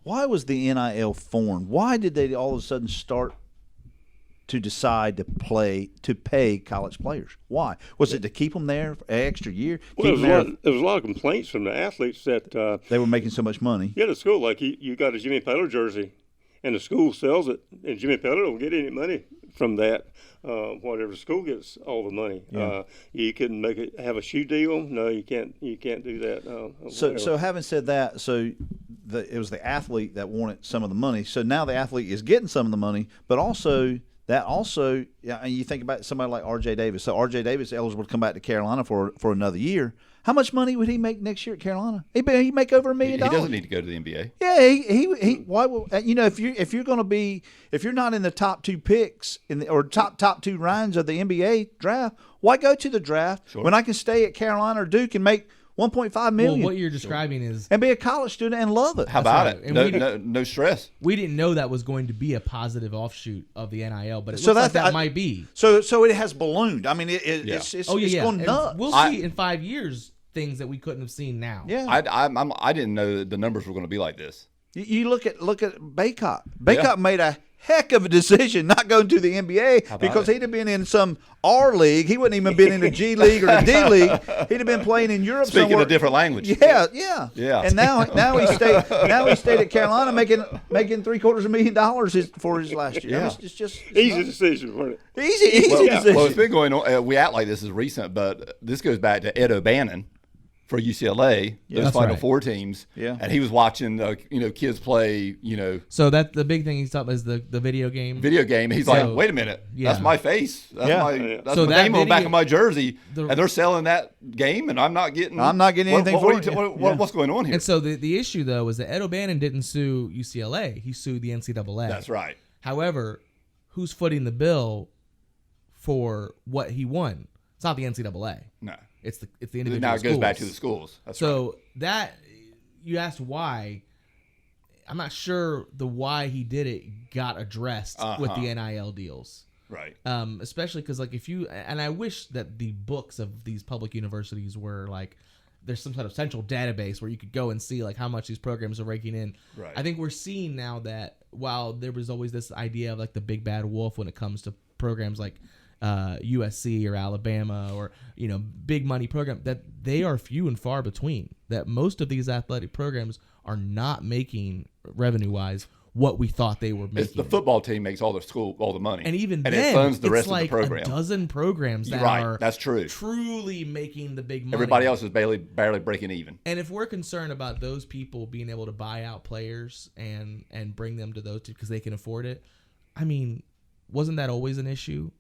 [SPEAKER 4] was the NIL formed? Why did they all of a sudden start to decide to pay college players? Why? Was it to keep them there for an extra year?
[SPEAKER 5] Well, there was a lot of complaints from the athletes that
[SPEAKER 4] they were making so much money.
[SPEAKER 5] Yeah, the school, like you got a Jimmy Paylor jersey, and the school sells it, and Jimmy Paylor don't get any money from that. Whatever school gets all the money.
[SPEAKER 4] Yeah.
[SPEAKER 5] You couldn't have a shoe deal. No, you can't. You can't do that.
[SPEAKER 4] So having said that, it was the athlete that wanted some of the money. So now the athlete is getting some of the money, but also and you think about somebody like R.J. Davis. So R.J. Davis is eligible to come back to Carolina for another year. How much money would he make next year at Carolina? He'd make over $1 million.
[SPEAKER 3] He doesn't need to go to the NBA.
[SPEAKER 4] Yeah, he why would if you're not in the top 2 picks or top 2 rounds of the NBA draft, why go to the draft when I can stay at Carolina or Duke and make $1.5 million?
[SPEAKER 2] Well, what you're describing is
[SPEAKER 4] and be a college student and love it.
[SPEAKER 3] How about
[SPEAKER 2] right.
[SPEAKER 3] it? No stress.
[SPEAKER 2] We didn't know that was going to be a positive offshoot of the NIL, but it
[SPEAKER 4] So
[SPEAKER 2] looks like that might be.
[SPEAKER 4] So it has ballooned. I mean, it's going nuts.
[SPEAKER 2] We'll see in 5 years things that we couldn't have seen now.
[SPEAKER 4] Yeah,
[SPEAKER 3] I didn't know that the numbers were going to be like this.
[SPEAKER 4] You look at Baycott. Baycott made a heck of a decision not going to the NBA because he'd have been in some R League. He wouldn't even been in the G League or the D League. He'd have been playing in Europe
[SPEAKER 3] Speaking
[SPEAKER 4] somewhere.
[SPEAKER 3] a different language.
[SPEAKER 4] Yeah. And now he stayed at Carolina making $750,000 for his last year.
[SPEAKER 3] Yeah.
[SPEAKER 4] It's just
[SPEAKER 5] easy decision, wasn't it?
[SPEAKER 4] Easy decision.
[SPEAKER 3] Well, it's been going on. We act like this is recent, but this goes back to Ed O'Bannon for UCLA, those
[SPEAKER 2] That's
[SPEAKER 3] Final
[SPEAKER 2] right.
[SPEAKER 3] Four teams.
[SPEAKER 4] Yeah.
[SPEAKER 3] And he was watching, kids play,
[SPEAKER 2] So that the big thing he's talking about is the video game.
[SPEAKER 3] video game. He's like, wait a minute, that's my face. That's
[SPEAKER 4] Yeah.
[SPEAKER 3] my
[SPEAKER 2] So
[SPEAKER 3] my
[SPEAKER 2] that
[SPEAKER 3] name on the back
[SPEAKER 2] video-
[SPEAKER 3] of my jersey, and they're selling that game, and I'm not getting
[SPEAKER 4] anything for it.
[SPEAKER 3] What's going on here?
[SPEAKER 2] And so the issue though is that Ed O'Bannon didn't sue UCLA; he sued the NCAA.
[SPEAKER 3] That's right.
[SPEAKER 2] However, who's footing the bill for what he won? It's not the NCAA.
[SPEAKER 3] No.
[SPEAKER 2] It's the individual.
[SPEAKER 3] Now it goes back to
[SPEAKER 2] schools.
[SPEAKER 3] the schools. That's
[SPEAKER 2] So that you asked why. I'm not sure the why he did it got addressed with the NIL deals.
[SPEAKER 3] right.
[SPEAKER 2] Especially because and I wish that the books of these public universities were like there's some sort of central database where you could go and see like how much these programs are raking in.
[SPEAKER 3] Right.
[SPEAKER 2] I think we're seeing now that while there was always this idea of like the big bad wolf when it comes to programs like USC or Alabama or big money program, that they are few and far between, that most of these athletic programs are not making revenue wise what we thought they were making.
[SPEAKER 3] It's the football team makes all the money,
[SPEAKER 2] and even
[SPEAKER 3] then
[SPEAKER 2] then
[SPEAKER 3] it funds the
[SPEAKER 2] it's
[SPEAKER 3] rest
[SPEAKER 2] like
[SPEAKER 3] of the program.
[SPEAKER 2] a dozen programs that
[SPEAKER 3] Right,
[SPEAKER 2] are
[SPEAKER 3] that's true.
[SPEAKER 2] truly making the big money.
[SPEAKER 3] Everybody else is barely breaking even.
[SPEAKER 2] And if we're concerned about those people being able to buy out players and bring them to those because they can afford it, I mean, wasn't that always an issue?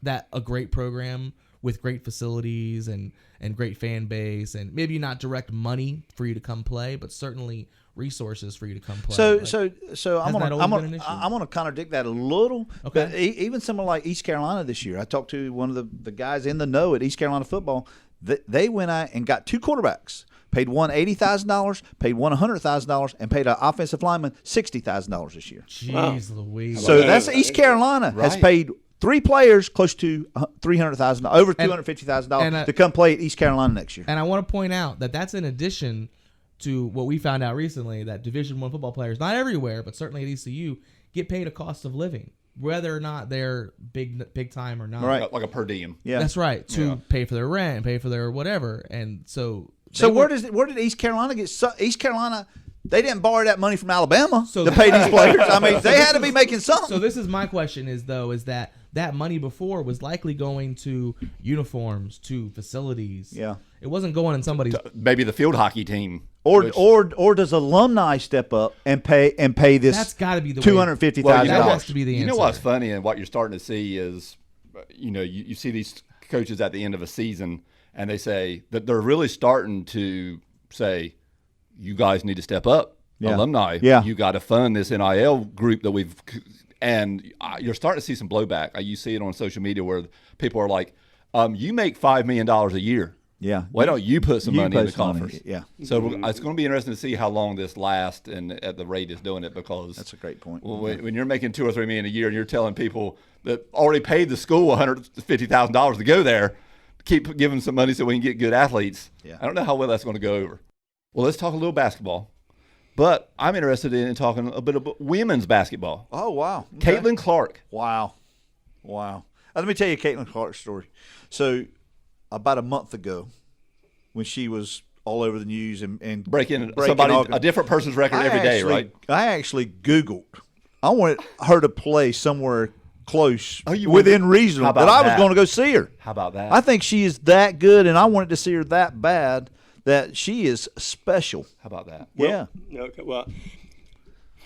[SPEAKER 2] That a great program with great facilities and great fan base and maybe not direct money for you to come play, but certainly resources for you to come play.
[SPEAKER 4] So I'm gonna contradict that a little.
[SPEAKER 2] Okay.
[SPEAKER 4] But even someone like East Carolina this year, I talked to one of the guys in the know at East Carolina football. They went out and got 2 quarterbacks. Paid one $80,000, paid one $100,000, and paid an offensive lineman $60,000 this year.
[SPEAKER 2] Jeez Louise.
[SPEAKER 4] So that's East Carolina has paid 3 players close to $300,000, over $250,000 to come play at East Carolina next year.
[SPEAKER 2] And I want to point out that that's in addition to what we found out recently, that Division I football players, not everywhere, but certainly at ECU, get paid a cost of living, whether or not they're big time or not.
[SPEAKER 4] Right.
[SPEAKER 3] Like a per diem.
[SPEAKER 4] Yeah,
[SPEAKER 2] that's right. To pay for their rent and pay for their whatever, and so.
[SPEAKER 4] So where did East Carolina get? East Carolina, they didn't borrow that money from Alabama to pay these players. I mean, they had to be making something.
[SPEAKER 2] So this is my question: is that money before was likely going to uniforms, to facilities?
[SPEAKER 4] Yeah,
[SPEAKER 2] it wasn't going in somebody's.
[SPEAKER 3] Maybe the field hockey team.
[SPEAKER 4] Or does alumni step up and pay this?
[SPEAKER 2] That's got to be the
[SPEAKER 4] $250,000.
[SPEAKER 2] That has to be the answer.
[SPEAKER 3] You know what's funny, and what you're starting to see is, you see these coaches at the end of a season, and they say that they're really starting to say, you guys need to step up.
[SPEAKER 4] Yeah.
[SPEAKER 3] Alumni, you got to fund this NIL group that we've, and you're starting to see some blowback. You see it on social media where people are like, you make $5 million a year.
[SPEAKER 4] Yeah.
[SPEAKER 3] Why don't you put some money in the
[SPEAKER 4] money.
[SPEAKER 3] coffers?
[SPEAKER 4] Yeah.
[SPEAKER 3] So it's going to be interesting to see how long this lasts and at the rate it's doing it, because
[SPEAKER 4] that's a great point.
[SPEAKER 3] When you're making $2 or $3 million a year and you're telling people that already paid the school $150,000 to go there, keep giving some money so we can get good athletes.
[SPEAKER 4] Yeah.
[SPEAKER 3] I don't know how well that's going to go over. Well, let's talk a little basketball. But I'm interested in talking a bit about women's basketball.
[SPEAKER 4] Oh, wow. Okay.
[SPEAKER 3] Caitlin Clark.
[SPEAKER 4] Wow. Let me tell you Caitlin Clark's story. So about a month ago, when she was all over the news and
[SPEAKER 3] breaking a different person's record every day, right?
[SPEAKER 4] I actually Googled. I wanted her to play somewhere close,
[SPEAKER 3] Oh, you
[SPEAKER 4] within
[SPEAKER 3] wouldn't-
[SPEAKER 4] reason,
[SPEAKER 3] How
[SPEAKER 4] that
[SPEAKER 3] about
[SPEAKER 4] I was
[SPEAKER 3] that?
[SPEAKER 4] going to go see her.
[SPEAKER 3] How about that?
[SPEAKER 4] I think she is that good, and I wanted to see her that bad that she is special.
[SPEAKER 3] How about that?
[SPEAKER 4] Yeah.
[SPEAKER 5] Okay, well,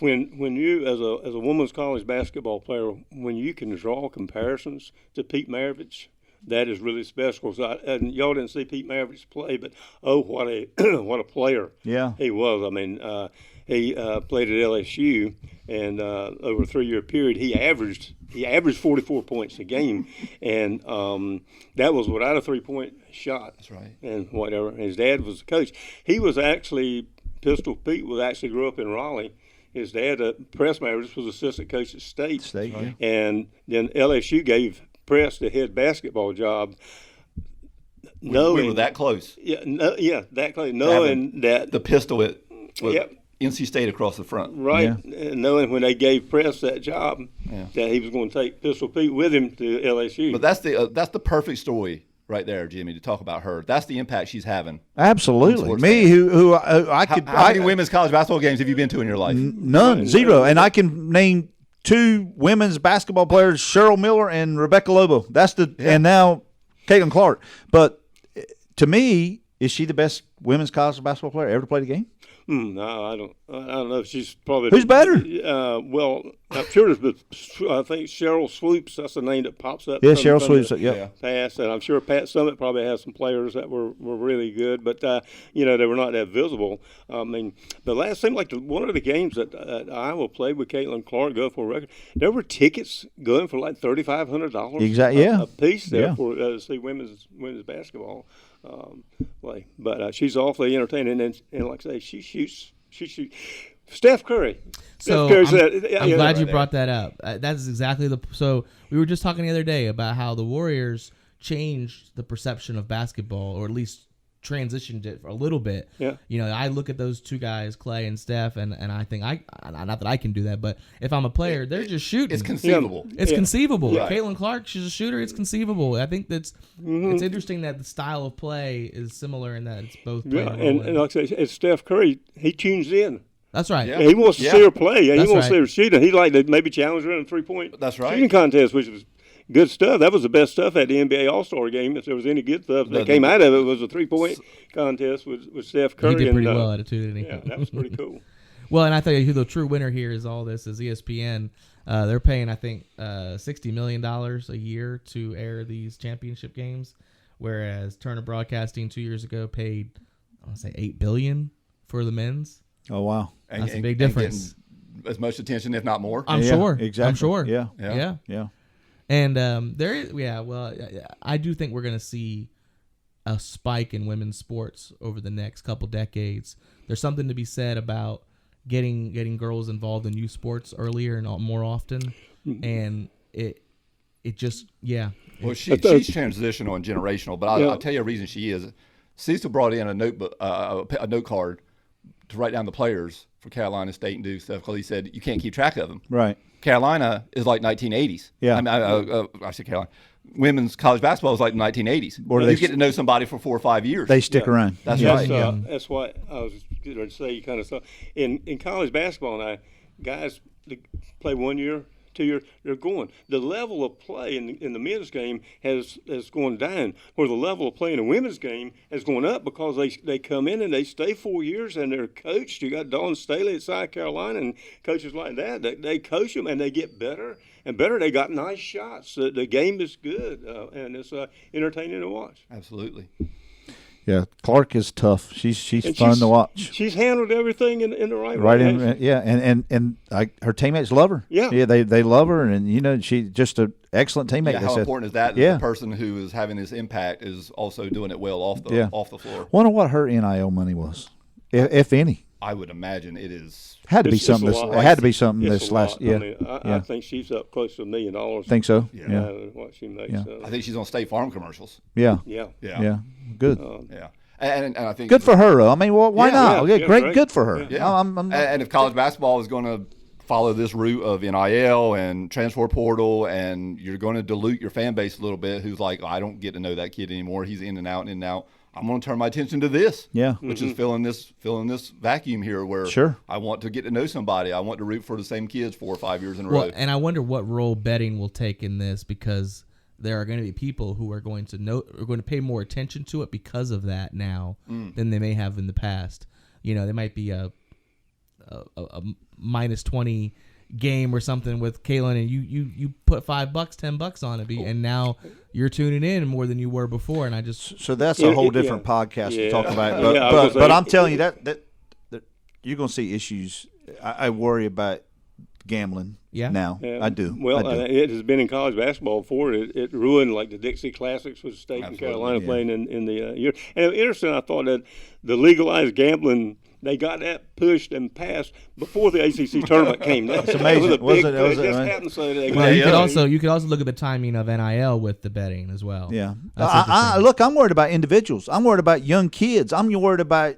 [SPEAKER 5] when you as a women's college basketball player, when you can draw comparisons to Pete Maravich, that is really special. So and y'all didn't see Pete Maravich play, but what a what a player
[SPEAKER 4] Yeah.
[SPEAKER 5] he was. I mean, he played at LSU, and over a 3-year period, he averaged 44 points a game, and that was without a 3-point shot.
[SPEAKER 3] That's right.
[SPEAKER 5] And whatever. His dad was the coach. He was actually Pistol Pete grew up in Raleigh. His dad, Press Mavericks, was assistant coach at State.
[SPEAKER 4] Right.
[SPEAKER 5] And then LSU gave Press the head basketball job.
[SPEAKER 3] We
[SPEAKER 5] Knowing
[SPEAKER 3] were that close.
[SPEAKER 5] that close. Knowing that
[SPEAKER 3] The pistol with
[SPEAKER 5] Yep.
[SPEAKER 3] NC State across the front.
[SPEAKER 5] right, and knowing when they gave Press that job, that he was going to take Pistol Pete with him to LSU.
[SPEAKER 3] But that's the perfect story right there, Jimmy, to talk about her. That's the impact she's having.
[SPEAKER 4] Absolutely.
[SPEAKER 3] Sports
[SPEAKER 4] Me,
[SPEAKER 3] fan.
[SPEAKER 4] who I could.
[SPEAKER 3] How many women's college basketball games have you been to in your life?
[SPEAKER 4] None, zero. And I can name 2 women's basketball players, Cheryl Miller and Rebecca Lobo. And now Caitlin Clark. But to me, is she the best women's college basketball player ever to play the game?
[SPEAKER 5] No, I don't know if she's probably
[SPEAKER 4] Who's better?
[SPEAKER 5] Well, I'm sure I think Cheryl Swoops. That's the name that pops up.
[SPEAKER 4] Yeah,
[SPEAKER 5] from
[SPEAKER 4] Cheryl
[SPEAKER 5] the
[SPEAKER 4] Swoops. Yeah.
[SPEAKER 5] Past, and I'm sure Pat Summitt probably has some players that were really good, but they were not that visible. I mean, the last seemed like one of the games that Iowa played with Caitlin Clark, go for a record. There were tickets going for like $3,500
[SPEAKER 4] Exactly, yeah.
[SPEAKER 5] a piece there
[SPEAKER 4] Yeah.
[SPEAKER 5] for to see women's basketball play. But she's awfully entertaining, and like I say, she shoots. Steph Curry.
[SPEAKER 2] So
[SPEAKER 5] Steph Curry
[SPEAKER 2] I'm
[SPEAKER 5] said,
[SPEAKER 2] glad you brought that up. That's exactly so we were just talking the other day about how the Warriors changed the perception of basketball, or at least transitioned it for a little bit.
[SPEAKER 5] Yeah.
[SPEAKER 2] I look at those 2 guys, Clay and Steph, and I think not that I can do that, but if I'm a player, they're just shooting.
[SPEAKER 3] It's conceivable.
[SPEAKER 2] It's conceivable.
[SPEAKER 5] Yeah.
[SPEAKER 2] Caitlin Clark, she's a shooter. It's conceivable. I think it's interesting that the style of play is similar in that it's both.
[SPEAKER 5] Yeah, and like I say, it's Steph Curry. He tunes in.
[SPEAKER 2] That's right.
[SPEAKER 3] Yeah.
[SPEAKER 5] He wants to see her play. He
[SPEAKER 2] That's
[SPEAKER 5] wants to see
[SPEAKER 2] right.
[SPEAKER 5] her shoot. And he'd like to maybe challenge her in a 3-point
[SPEAKER 3] That's right.
[SPEAKER 5] shooting contest, which was good stuff. That was the best stuff at the NBA All-Star game. If there was any good stuff that came out of it, was a 3-point contest with Steph Curry.
[SPEAKER 2] He did pretty
[SPEAKER 5] and,
[SPEAKER 2] well at it too, didn't he?
[SPEAKER 5] Yeah, that was pretty cool.
[SPEAKER 2] Well, and I tell you who the true winner here is all this is ESPN. They're paying, I think, $60 million a year to air these championship games, whereas Turner Broadcasting 2 years ago paid, I want to say, $8 billion for the men's.
[SPEAKER 4] Oh, wow.
[SPEAKER 2] That's a big difference.
[SPEAKER 3] Getting as much attention, if not more.
[SPEAKER 2] I'm
[SPEAKER 4] Yeah,
[SPEAKER 2] sure.
[SPEAKER 4] exactly.
[SPEAKER 2] I'm sure.
[SPEAKER 4] Yeah.
[SPEAKER 2] Yeah. And there is, I do think we're going to see a spike in women's sports over the next couple decades. There's something to be said about getting girls involved in youth sports earlier and more often, and it just
[SPEAKER 3] Well, she's transitional and generational, but I'll tell you a reason she is. Cecil brought in a notebook, a note card to write down the players for Carolina State and Duke stuff because he said you can't keep track of them.
[SPEAKER 4] Right.
[SPEAKER 3] Carolina is like 1980s.
[SPEAKER 4] Yeah.
[SPEAKER 3] I said Carolina. Women's college basketball is like 1980s.
[SPEAKER 4] Or
[SPEAKER 3] You
[SPEAKER 4] they-
[SPEAKER 3] get to know somebody for 4 or 5 years.
[SPEAKER 4] They stick around.
[SPEAKER 3] That's
[SPEAKER 5] Yes,
[SPEAKER 3] right.
[SPEAKER 5] that's what I was going to say. Kind of stuff in college basketball now, guys that play 1 year, 2 years, they're going. The level of play in the men's game has gone down, where the level of play in the women's game has gone up because they come in and they stay 4 years and they're coached. You got Dawn Staley at South Carolina and coaches like that. They coach them and they get better and better. They got nice shots. The game is good and it's entertaining to watch.
[SPEAKER 3] Absolutely.
[SPEAKER 4] Yeah, Clark is tough. She's fun to watch.
[SPEAKER 5] She's handled everything in the right
[SPEAKER 4] Right
[SPEAKER 5] way.
[SPEAKER 4] in, yeah, and her teammates love her.
[SPEAKER 5] Yeah.
[SPEAKER 4] They love her, and she's just an excellent teammate.
[SPEAKER 3] Yeah,
[SPEAKER 4] they
[SPEAKER 3] how
[SPEAKER 4] said.
[SPEAKER 3] important is that?
[SPEAKER 4] Yeah.
[SPEAKER 3] The person who is having this impact is also doing it well off the floor.
[SPEAKER 4] Wonder what her NIL money was, if any.
[SPEAKER 3] I would imagine it is.
[SPEAKER 4] Had to be
[SPEAKER 5] It's
[SPEAKER 4] something.
[SPEAKER 5] a
[SPEAKER 4] This
[SPEAKER 5] lot.
[SPEAKER 4] had to be something
[SPEAKER 5] It's
[SPEAKER 4] this
[SPEAKER 5] a
[SPEAKER 4] last.
[SPEAKER 5] lot.
[SPEAKER 4] Yeah,
[SPEAKER 5] I mean, I think she's up close to $1 million.
[SPEAKER 4] think so.
[SPEAKER 3] Yeah.
[SPEAKER 5] What she makes.
[SPEAKER 4] Yeah.
[SPEAKER 3] I think she's on State Farm commercials.
[SPEAKER 4] Yeah,
[SPEAKER 5] Yeah.
[SPEAKER 3] Yeah.
[SPEAKER 4] Good.
[SPEAKER 3] Yeah. And I think
[SPEAKER 4] Good for her. Though. I mean, well, why
[SPEAKER 3] Yeah,
[SPEAKER 4] not?
[SPEAKER 5] yeah,
[SPEAKER 4] Yeah, great.
[SPEAKER 5] great.
[SPEAKER 4] Good for her.
[SPEAKER 3] Yeah.
[SPEAKER 4] I'm
[SPEAKER 3] and if college basketball is going to follow this route of NIL and transfer portal, and you're going to dilute your fan base a little bit, who's like, I don't get to know that kid anymore. He's in and out and in and out. I'm going to turn my attention to this.
[SPEAKER 4] Yeah.
[SPEAKER 3] Which is filling this vacuum here where
[SPEAKER 4] Sure.
[SPEAKER 3] I want to get to know somebody. I want to root for the same kids 4 or 5 years in a
[SPEAKER 2] Well,
[SPEAKER 3] row.
[SPEAKER 2] and I wonder what role betting will take in this, because there are going to be people who are going to pay more attention to it because of that now than they may have in the past. You know, there might be a minus 20 game or something with Kalen, and you put $5, $10 on it, and now you're tuning in more than you were before. And I just
[SPEAKER 4] So that's a whole different podcast to talk about. But I'm telling you that you're going to see issues. I worry about gambling now.
[SPEAKER 5] Yeah.
[SPEAKER 4] I do.
[SPEAKER 5] Well,
[SPEAKER 4] I do.
[SPEAKER 5] it has been in college basketball before. It ruined like the Dixie Classics with State and Carolina playing in the year. And it was interesting. I thought that the legalized gambling, they got that pushed and passed before the ACC tournament came. It's
[SPEAKER 4] amazing.
[SPEAKER 5] It was a big
[SPEAKER 4] Was it,
[SPEAKER 5] it just
[SPEAKER 4] right?
[SPEAKER 5] happened so they
[SPEAKER 2] well, you could also look at the timing of NIL with the betting as well.
[SPEAKER 4] Yeah.
[SPEAKER 2] That's
[SPEAKER 4] Look, I'm worried about individuals. I'm worried about young kids. I'm worried about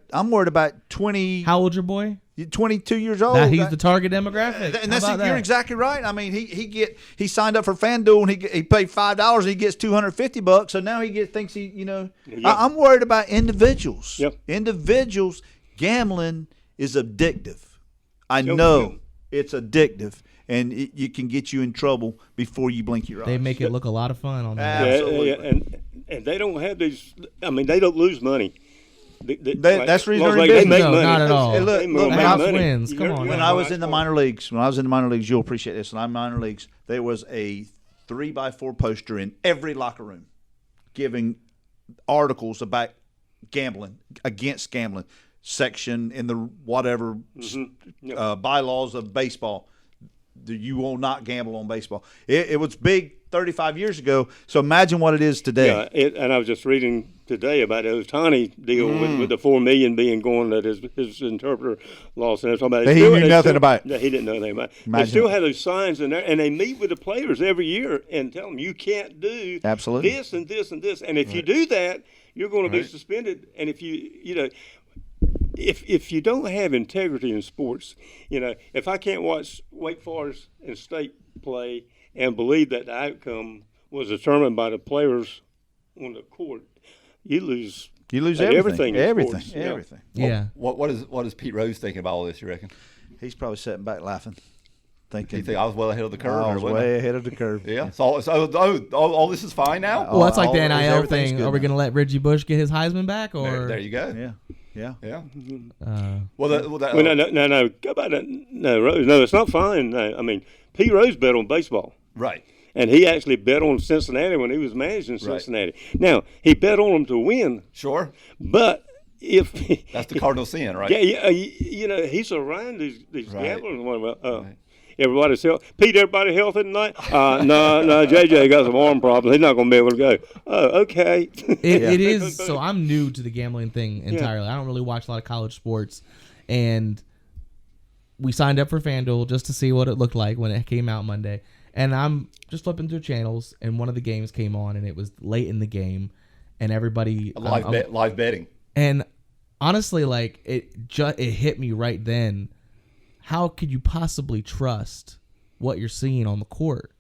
[SPEAKER 4] 20.
[SPEAKER 2] How old's your boy?
[SPEAKER 4] 22 years old.
[SPEAKER 2] He's the target demographic.
[SPEAKER 4] And
[SPEAKER 2] How about
[SPEAKER 4] you're
[SPEAKER 2] that?
[SPEAKER 4] exactly right. I mean, he signed up for FanDuel and he paid $5 and he gets $250. So now thinks he. I'm worried about individuals.
[SPEAKER 5] Yep.
[SPEAKER 4] Individuals gambling is addictive. I know it's addictive, and it can get you in trouble before you blink your eyes.
[SPEAKER 2] They make it look a lot of fun on that.
[SPEAKER 4] Absolutely.
[SPEAKER 5] And they don't have these. I mean, they don't lose money.
[SPEAKER 4] That's the reason
[SPEAKER 5] they
[SPEAKER 4] they're in
[SPEAKER 5] make
[SPEAKER 2] business. No,
[SPEAKER 5] money.
[SPEAKER 2] not at all.
[SPEAKER 4] Hey, look,
[SPEAKER 5] They
[SPEAKER 4] look,
[SPEAKER 5] make
[SPEAKER 2] House
[SPEAKER 5] money.
[SPEAKER 2] wins. Come on.
[SPEAKER 4] When I was in the minor leagues, you'll appreciate this. When I'm in minor leagues, there was a 3x4 poster in every locker room giving articles about gambling, against gambling, section in the whatever bylaws of baseball. You will not gamble on baseball. It was big 35 years ago, so imagine what it is today.
[SPEAKER 5] Yeah, and I was just reading today about the Otani deal with the $4 million being gone that his interpreter lost. And about
[SPEAKER 4] he knew nothing about it.
[SPEAKER 5] Yeah, he didn't know anything about it.
[SPEAKER 4] Imagine
[SPEAKER 5] they still
[SPEAKER 4] it.
[SPEAKER 5] have those signs in there, and they meet with the players every year and tell them you can't do
[SPEAKER 4] Absolutely.
[SPEAKER 5] this and this and this. And if you do that, you're going to be suspended. And if if you don't have integrity in sports, if I can't watch Wake Forest and State play and believe that the outcome was determined by the players on the court, you lose
[SPEAKER 4] everything.
[SPEAKER 5] in sports.
[SPEAKER 4] Everything.
[SPEAKER 2] Yeah.
[SPEAKER 3] What is Pete Rose thinking about all this, you reckon?
[SPEAKER 4] He's probably sitting back laughing, thinking,
[SPEAKER 3] You think I was well ahead of the curve?
[SPEAKER 4] I was
[SPEAKER 3] wasn't I?
[SPEAKER 4] way ahead of the curve.
[SPEAKER 3] Yeah. So all this is fine now?
[SPEAKER 2] Well, that's like the NIL
[SPEAKER 4] everything's
[SPEAKER 2] thing.
[SPEAKER 4] good
[SPEAKER 2] Are we
[SPEAKER 4] now.
[SPEAKER 2] going to let Reggie Bush get his Heisman back? Or
[SPEAKER 3] There you go.
[SPEAKER 4] Yeah.
[SPEAKER 3] Yeah.
[SPEAKER 5] No, go back to, no, it's not fine. No, I mean, Pete Rose bet on baseball.
[SPEAKER 3] Right.
[SPEAKER 5] And he actually bet on Cincinnati when he was managing Cincinnati. Now, he bet on them to win,
[SPEAKER 3] Sure.
[SPEAKER 5] but if
[SPEAKER 3] That's the cardinal sin, right?
[SPEAKER 5] he's around these
[SPEAKER 3] Right.
[SPEAKER 5] gamblers. Everybody's healthy. Pete, everybody healthy tonight? No, JJ got some arm problems. He's not going to be able to go. Oh, okay.
[SPEAKER 2] It is. So I'm new to the gambling thing entirely. I don't really watch a lot of college sports, and we signed up for FanDuel just to see what it looked like when it came out Monday. And I'm just flipping through channels, and one of the games came on, and it was late in the game, and everybody
[SPEAKER 3] Live betting.
[SPEAKER 2] And honestly, like it hit me right then. How could you possibly trust what you're seeing on the court,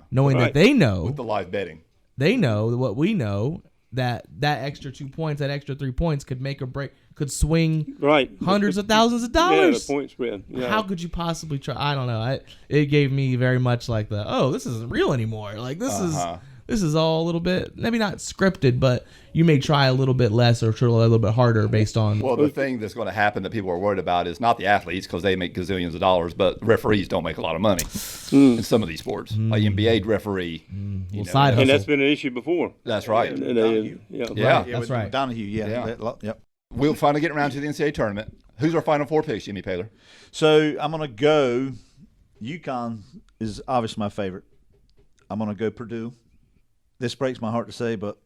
[SPEAKER 2] knowing that they know
[SPEAKER 3] With the live betting.
[SPEAKER 2] they know what we know, that extra 2 points, that extra 3 points could make or break, could swing hundreds of thousands of dollars.
[SPEAKER 5] Yeah, the point spread. Yeah.
[SPEAKER 2] How could you possibly try? I don't know. It gave me very much like this isn't real anymore. Like this is all a little bit, maybe not scripted, but you may try a little bit less or try a little bit harder based on.
[SPEAKER 3] Well, the thing that's going to happen that people are worried about is not the athletes because they make gazillions of dollars, but referees don't make a lot of money in some of these sports. Like NBA referee.
[SPEAKER 2] Side hustle.
[SPEAKER 5] And that's been an issue before.
[SPEAKER 3] That's right.
[SPEAKER 5] Yeah.
[SPEAKER 2] That's right.
[SPEAKER 4] Donahue, Yep.
[SPEAKER 3] We'll finally get around to the NCAA tournament. Who's our Final Four picks, Jimmy Paylor?
[SPEAKER 4] So I'm going to go. UConn is obviously my favorite. I'm going to go Purdue. This breaks my heart to say, but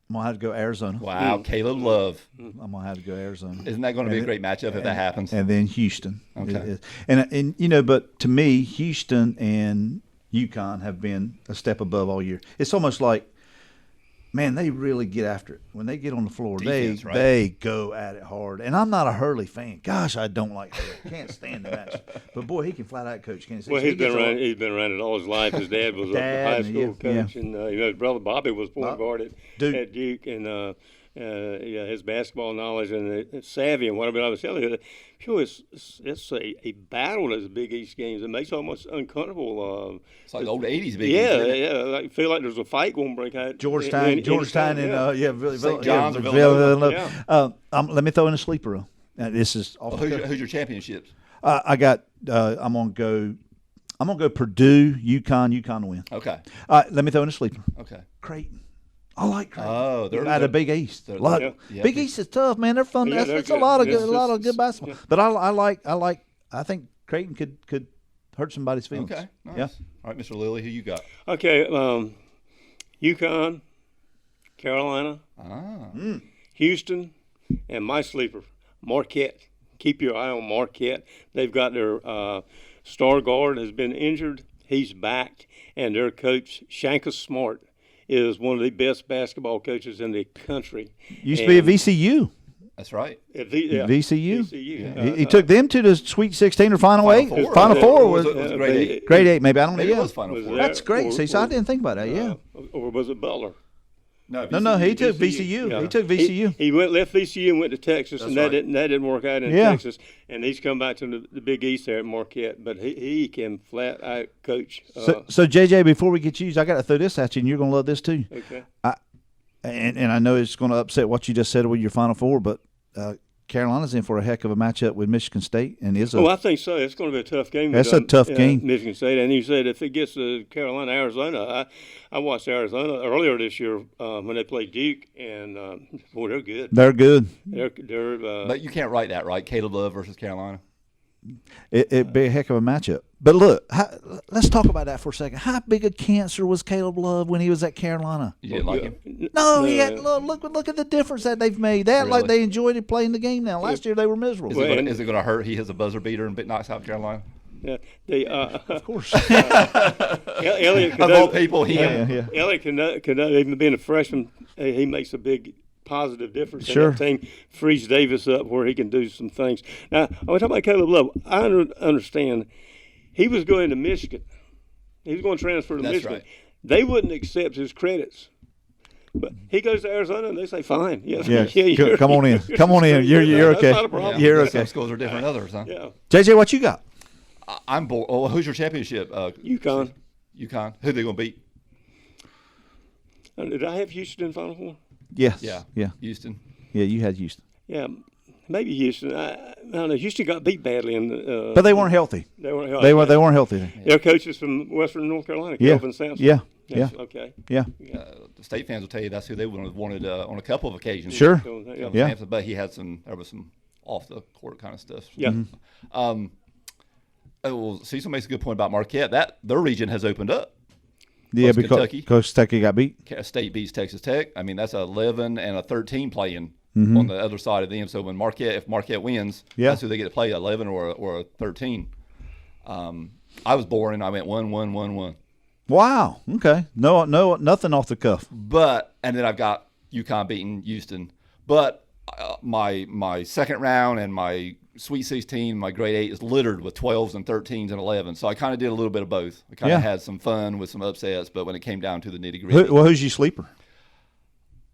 [SPEAKER 4] I'm going to have to go Arizona.
[SPEAKER 3] Wow, Caleb Love.
[SPEAKER 4] I'm going to have to go Arizona.
[SPEAKER 3] Isn't that going to be a great matchup if that happens?
[SPEAKER 4] And then Houston.
[SPEAKER 3] Okay.
[SPEAKER 4] And but to me, Houston and UConn have been a step above all year. It's almost like, man, they really get after it. When they get on the floor,
[SPEAKER 3] Defense, right?
[SPEAKER 4] they go at it hard. And I'm not a Hurley fan. Gosh, I don't like Hurley. Can't stand the match. But, boy, he can flat out coach. Can't
[SPEAKER 5] Well, he's been around it all his life. His dad was a high school coach, and his brother Bobby was point guard at Duke, and his basketball knowledge and savvy and whatever. I was telling you, it's a battle as Big East games. It makes it almost uncomfortable.
[SPEAKER 3] It's like the old '80s Big East.
[SPEAKER 5] Yeah. I feel like there's a fight going to break out.
[SPEAKER 4] Georgetown, and
[SPEAKER 3] St. John's or
[SPEAKER 4] Villanova. Let me throw in a sleeper. This is
[SPEAKER 3] who's your championships?
[SPEAKER 4] I got. I'm gonna go Purdue, UConn to win.
[SPEAKER 3] Okay.
[SPEAKER 4] Let me throw in a sleeper.
[SPEAKER 3] Okay.
[SPEAKER 4] Creighton. I like Creighton.
[SPEAKER 3] Oh, they're
[SPEAKER 4] out of Big East. Big East is tough, man. They're fun.
[SPEAKER 5] Yeah,
[SPEAKER 4] It's a lot of good basketball. Yeah. But I think Creighton could hurt somebody's feelings.
[SPEAKER 3] Okay. Nice.
[SPEAKER 4] Yeah.
[SPEAKER 3] All right, Mr. Lilley, who you got?
[SPEAKER 5] Okay. UConn, Carolina, Houston, and my sleeper, Marquette. Keep your eye on Marquette. They've got their star guard has been injured. He's back, and their coach Shanka Smart is one of the best basketball coaches in the country.
[SPEAKER 4] Used to be at VCU.
[SPEAKER 3] That's right.
[SPEAKER 4] VCU.
[SPEAKER 5] VCU.
[SPEAKER 4] He took them to the Sweet 16 or Final 8. Final Four was
[SPEAKER 3] grade 8.
[SPEAKER 4] Grade 8, maybe. I don't know.
[SPEAKER 3] Maybe it was Final 4.
[SPEAKER 4] That's great. See, so I didn't think about that. Yeah.
[SPEAKER 5] Or was it Butler?
[SPEAKER 4] No. He took VCU.
[SPEAKER 5] Yeah.
[SPEAKER 4] He took VCU.
[SPEAKER 5] He left VCU and went to Texas, and that didn't work out in Texas. And he's come back to the Big East there at Marquette. But he can flat out coach.
[SPEAKER 4] So JJ, before we get you, I got to throw this at you, and you're going to love this too.
[SPEAKER 5] Okay.
[SPEAKER 4] And I know it's going to upset what you just said with your Final Four, but Carolina's in for a heck of a matchup with Michigan State, and
[SPEAKER 5] I think so. It's going to be a tough game.
[SPEAKER 4] That's a tough game.
[SPEAKER 5] Michigan State, and you said if it gets to Carolina, Arizona, I watched Arizona earlier this year when they played Duke, and boy, they're good.
[SPEAKER 4] They're good.
[SPEAKER 5] They're
[SPEAKER 3] but you can't write that, right? Caleb Love versus Carolina.
[SPEAKER 4] It'd be a heck of a matchup. But look, let's talk about that for a second. How big a cancer was Caleb Love when he was at Carolina?
[SPEAKER 3] You didn't like him?
[SPEAKER 4] No, he had. Look at the difference that they've made. They act like they enjoyed it playing the game now. Last year they were miserable.
[SPEAKER 3] Is it going to hurt? He has a buzzer beater and knocks out Carolina.
[SPEAKER 5] Yeah,
[SPEAKER 4] of course.
[SPEAKER 5] Elliot,
[SPEAKER 3] of all people,
[SPEAKER 5] Elliot could even being a freshman, he makes a big positive difference in that team. Frees Davis up where he can do some things. Now, I want to talk about Caleb Love. I understand he was going to Michigan. He was going to transfer to Michigan.
[SPEAKER 3] Right.
[SPEAKER 5] They wouldn't accept his credits. But he goes to Arizona, and they say, "Fine,
[SPEAKER 4] come on in, come on in. You're okay.
[SPEAKER 5] Not a problem.
[SPEAKER 4] You're okay."
[SPEAKER 3] Some schools are different than others, huh?
[SPEAKER 5] Yeah.
[SPEAKER 4] JJ, what you got?
[SPEAKER 3] I'm bored. Oh, who's your championship?
[SPEAKER 5] UConn.
[SPEAKER 3] UConn. Who they going to beat?
[SPEAKER 5] Did I have Houston in Final Four?
[SPEAKER 4] Yes.
[SPEAKER 3] Yeah. Houston.
[SPEAKER 4] Yeah, you had Houston.
[SPEAKER 5] Yeah, maybe Houston. I don't know. Houston got beat badly in the.
[SPEAKER 4] But they weren't healthy.
[SPEAKER 5] They weren't healthy.
[SPEAKER 4] They weren't healthy.
[SPEAKER 5] Their coaches from Western North Carolina, Kelvin Sampson.
[SPEAKER 4] Yeah.
[SPEAKER 5] Okay.
[SPEAKER 4] Yeah.
[SPEAKER 3] The state fans will tell you that's who they wanted on a couple of occasions.
[SPEAKER 4] Sure.
[SPEAKER 3] Yeah. Sampson, but there was some off the court kind of stuff.
[SPEAKER 5] Yeah.
[SPEAKER 3] Cecil makes a good point about Marquette. That their region has opened up.
[SPEAKER 4] Yeah, because Kentucky got beat.
[SPEAKER 3] State beats Texas Tech. I mean, that's 11 and a 13 playing on the other side of them. So when if Marquette wins, that's who they get to play, 11 or a 13. I was boring. I went 1-1-1-1.
[SPEAKER 4] Wow. Okay. No, nothing off the cuff.
[SPEAKER 3] And then I've got UConn beating Houston. But my second round and my Sweet 16, my grade 8 is littered with 12s and 13s and 11s. So I kind of did a little bit of both. I kind of had some fun with some upsets, but when it came down to the nitty gritty.
[SPEAKER 4] Who's your sleeper?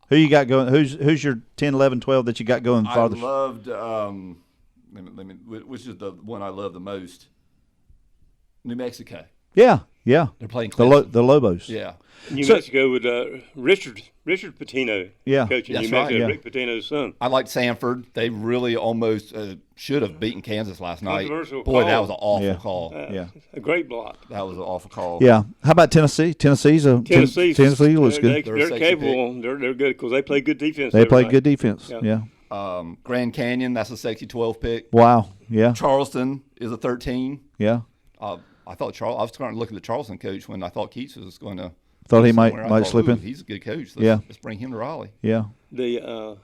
[SPEAKER 4] Who you got going? Who's your 10, 11, 12 that you got going farther?
[SPEAKER 3] I loved, which is the one I love the most? New Mexico.
[SPEAKER 4] Yeah.
[SPEAKER 3] They're playing
[SPEAKER 4] the Lobos.
[SPEAKER 3] Yeah.
[SPEAKER 5] New Mexico with Richard Pitino coaching New Mexico, Rick Pitino's son.
[SPEAKER 3] I liked Sanford. They really almost should have beaten Kansas last night.
[SPEAKER 5] Controversial
[SPEAKER 3] Boy,
[SPEAKER 5] call.
[SPEAKER 3] that was an awful call.
[SPEAKER 5] A great block.
[SPEAKER 3] That was an awful call.
[SPEAKER 4] Yeah. How about Tennessee? Tennessee looks good.
[SPEAKER 5] They're capable. They're good because they play good defense.
[SPEAKER 4] They play good defense. Yeah.
[SPEAKER 3] Grand Canyon, that's a sexy 12 pick.
[SPEAKER 4] Wow. Yeah.
[SPEAKER 3] Charleston is a 13.
[SPEAKER 4] Yeah.
[SPEAKER 3] I was starting to look at the Charleston coach when I thought Keats was going to.
[SPEAKER 4] Thought he might slip in.
[SPEAKER 3] He's a good coach. Let's bring him to Raleigh.
[SPEAKER 4] Yeah.
[SPEAKER 5] The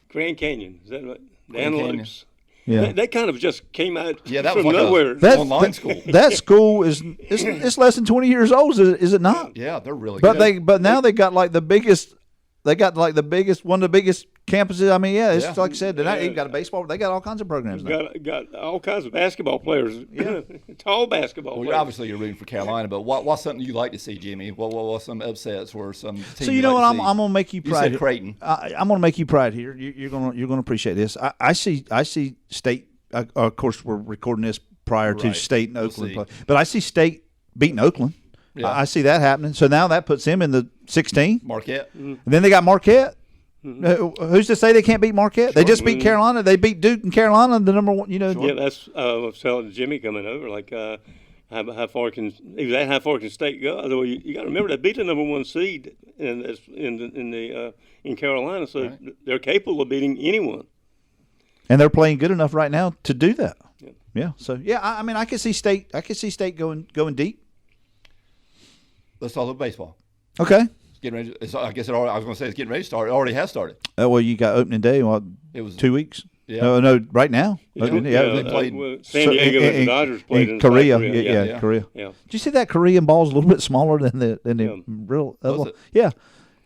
[SPEAKER 5] Grand Canyon, is that what? The Antelopes.
[SPEAKER 4] Yeah.
[SPEAKER 5] They kind of just came out
[SPEAKER 3] that
[SPEAKER 5] from
[SPEAKER 3] was like
[SPEAKER 5] nowhere.
[SPEAKER 3] An online school.
[SPEAKER 4] That school it's less than 20 years old, is it not?
[SPEAKER 3] Yeah, they're really
[SPEAKER 4] good.
[SPEAKER 3] But
[SPEAKER 4] now they got like the biggest. They got like one of the biggest campuses. I mean, it's
[SPEAKER 3] Yeah.
[SPEAKER 4] like I said, they got a baseball. They got all kinds of programs now.
[SPEAKER 5] Got all kinds of basketball players.
[SPEAKER 4] Yeah.
[SPEAKER 5] Tall basketball
[SPEAKER 3] Well,
[SPEAKER 5] players.
[SPEAKER 3] obviously you're rooting for Carolina, but what's something you like to see, Jimmy? What's some upsets or some team
[SPEAKER 4] So you know what? I'm gonna make you
[SPEAKER 3] You
[SPEAKER 4] proud.
[SPEAKER 3] said Creighton.
[SPEAKER 4] I'm gonna make you proud here. You're gonna appreciate this. I see State. Of course, we're recording this prior to
[SPEAKER 3] Right.
[SPEAKER 4] State and
[SPEAKER 3] We'll
[SPEAKER 4] Oakland
[SPEAKER 3] see.
[SPEAKER 4] play, but I see State beating Oakland.
[SPEAKER 3] Yeah.
[SPEAKER 4] I see that happening. So now that puts them in the 16.
[SPEAKER 3] Marquette.
[SPEAKER 4] And then they got Marquette. Who's to say they can't beat Marquette? They just beat Carolina. They beat Duke and Carolina, the number one.
[SPEAKER 5] Yeah, that's I was telling Jimmy coming over. Like, how far can State go? Although you got to remember they beat the number one seed in Carolina, so they're capable of beating anyone.
[SPEAKER 4] And they're playing good enough right now to do that.
[SPEAKER 5] Yeah.
[SPEAKER 4] Yeah. So I mean, I can see State. I can see State going deep.
[SPEAKER 3] Let's talk about baseball.
[SPEAKER 4] Okay.
[SPEAKER 3] It's getting ready. I guess I was going to say it's getting ready to start. It already has started.
[SPEAKER 4] Well, you got opening day. What?
[SPEAKER 3] It was
[SPEAKER 4] 2 weeks.
[SPEAKER 3] Yeah.
[SPEAKER 4] No, right now. Opening day.
[SPEAKER 3] they played-
[SPEAKER 5] San Diego and the Dodgers played in
[SPEAKER 4] Korea.
[SPEAKER 5] South
[SPEAKER 4] Yeah, Korea.
[SPEAKER 5] Yeah.
[SPEAKER 4] Did you see that Korean ball's a little bit smaller than the real?
[SPEAKER 3] Was it?
[SPEAKER 4] Yeah,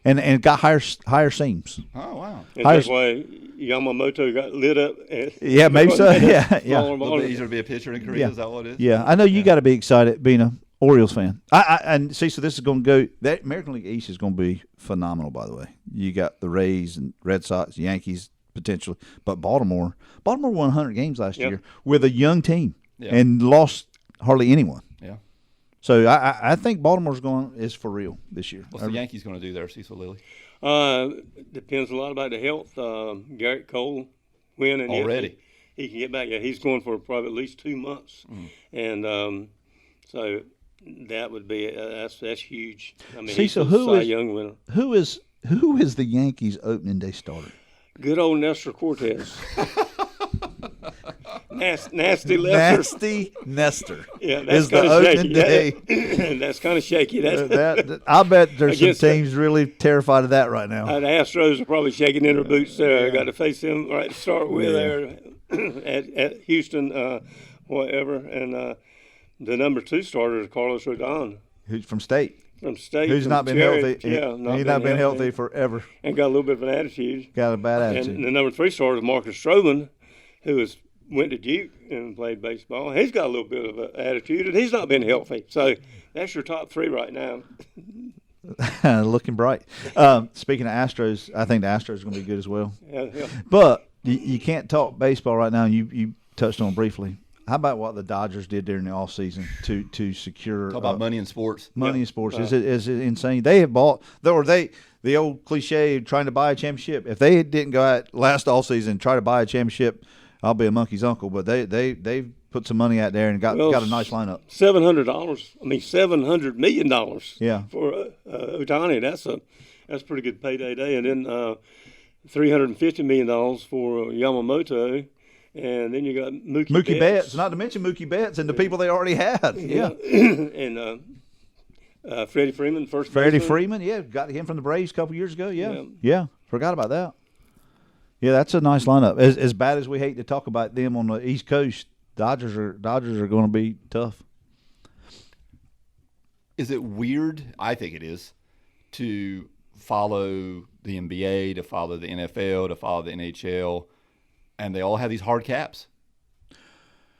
[SPEAKER 4] and it got higher seams.
[SPEAKER 3] Oh wow.
[SPEAKER 5] And
[SPEAKER 4] Higher-
[SPEAKER 5] that's why Yamamoto got lit up.
[SPEAKER 4] Yeah, maybe so. Yeah.
[SPEAKER 3] A little bit easier to be a pitcher in Korea.
[SPEAKER 4] Yeah.
[SPEAKER 3] Is that what it is?
[SPEAKER 4] Yeah, I know you got to be excited being a Orioles fan. And see, so this is going to go. That American League East is going to be phenomenal. By the way, you got the Rays and Red Sox, Yankees potentially, but Baltimore won 100 games last year with a young team and lost hardly anyone.
[SPEAKER 3] Yeah.
[SPEAKER 4] So I think Baltimore's is for real this year.
[SPEAKER 3] What's the Yankees going to do there, Cecil Lilley?
[SPEAKER 5] Depends a lot about the health. Garrett Cole, when and
[SPEAKER 3] Already.
[SPEAKER 5] if he can get back. Yeah, he's going for probably at least 2 months, and so that would be that's huge. I mean, he's a Cy Young winner.
[SPEAKER 4] Who is the Yankees opening day starter?
[SPEAKER 5] Good old Nestor Cortez. Nasty Lester.
[SPEAKER 4] Nasty Nestor.
[SPEAKER 5] Yeah, that's
[SPEAKER 4] is the
[SPEAKER 5] kind of
[SPEAKER 4] opening
[SPEAKER 5] shaky.
[SPEAKER 4] day.
[SPEAKER 5] That's kind of shaky.
[SPEAKER 4] I bet there's some
[SPEAKER 5] Against
[SPEAKER 4] teams really terrified of that right now.
[SPEAKER 5] The Astros are probably shaking in their boots there. Got to face them right to start with there at Houston, whatever. And the number 2 starter is Carlos Rodon
[SPEAKER 4] Who's from State?
[SPEAKER 5] from State.
[SPEAKER 4] Who's
[SPEAKER 5] from
[SPEAKER 4] not been
[SPEAKER 5] Carrot.
[SPEAKER 4] healthy?
[SPEAKER 5] Yeah,
[SPEAKER 4] He's not been healthy forever.
[SPEAKER 5] And got a little bit of an attitude.
[SPEAKER 4] Got a bad attitude.
[SPEAKER 5] And the number 3 starter is Marcus Stroman, who went to Duke and played baseball. He's got a little bit of an attitude, and he's not been healthy. So that's your top 3 right now.
[SPEAKER 4] Looking bright. Speaking of Astros, I think the Astros are going to be good as well.
[SPEAKER 5] Yeah.
[SPEAKER 4] But you can't talk baseball right now, and you touched on it briefly. How about what the Dodgers did during the offseason to secure
[SPEAKER 3] Talk about money in sports.
[SPEAKER 4] money in sports? Is it insane? They have bought the old cliche trying to buy a championship. If they didn't go out last offseason and try to buy a championship, I'll be a monkey's uncle. But they've put some money out there and got a nice lineup.
[SPEAKER 5] $700 million.
[SPEAKER 4] Yeah.
[SPEAKER 5] For Ohtani, that's a pretty good payday day, and then $350 million for Yamamoto. And then you got Mookie
[SPEAKER 4] Betts, not to mention Mookie Betts and the people they already had. Yeah.
[SPEAKER 5] And Freddie Freeman, first
[SPEAKER 4] Freddie
[SPEAKER 5] baseman.
[SPEAKER 4] Freeman, got him from the Braves a couple years ago. Yeah. Forgot about that. Yeah, that's a nice lineup. As bad as we hate to talk about them on the East Coast, Dodgers are going to be tough.
[SPEAKER 3] Is it weird? I think it is to follow the NBA, to follow the NFL, to follow the NHL. And they all have these hard caps.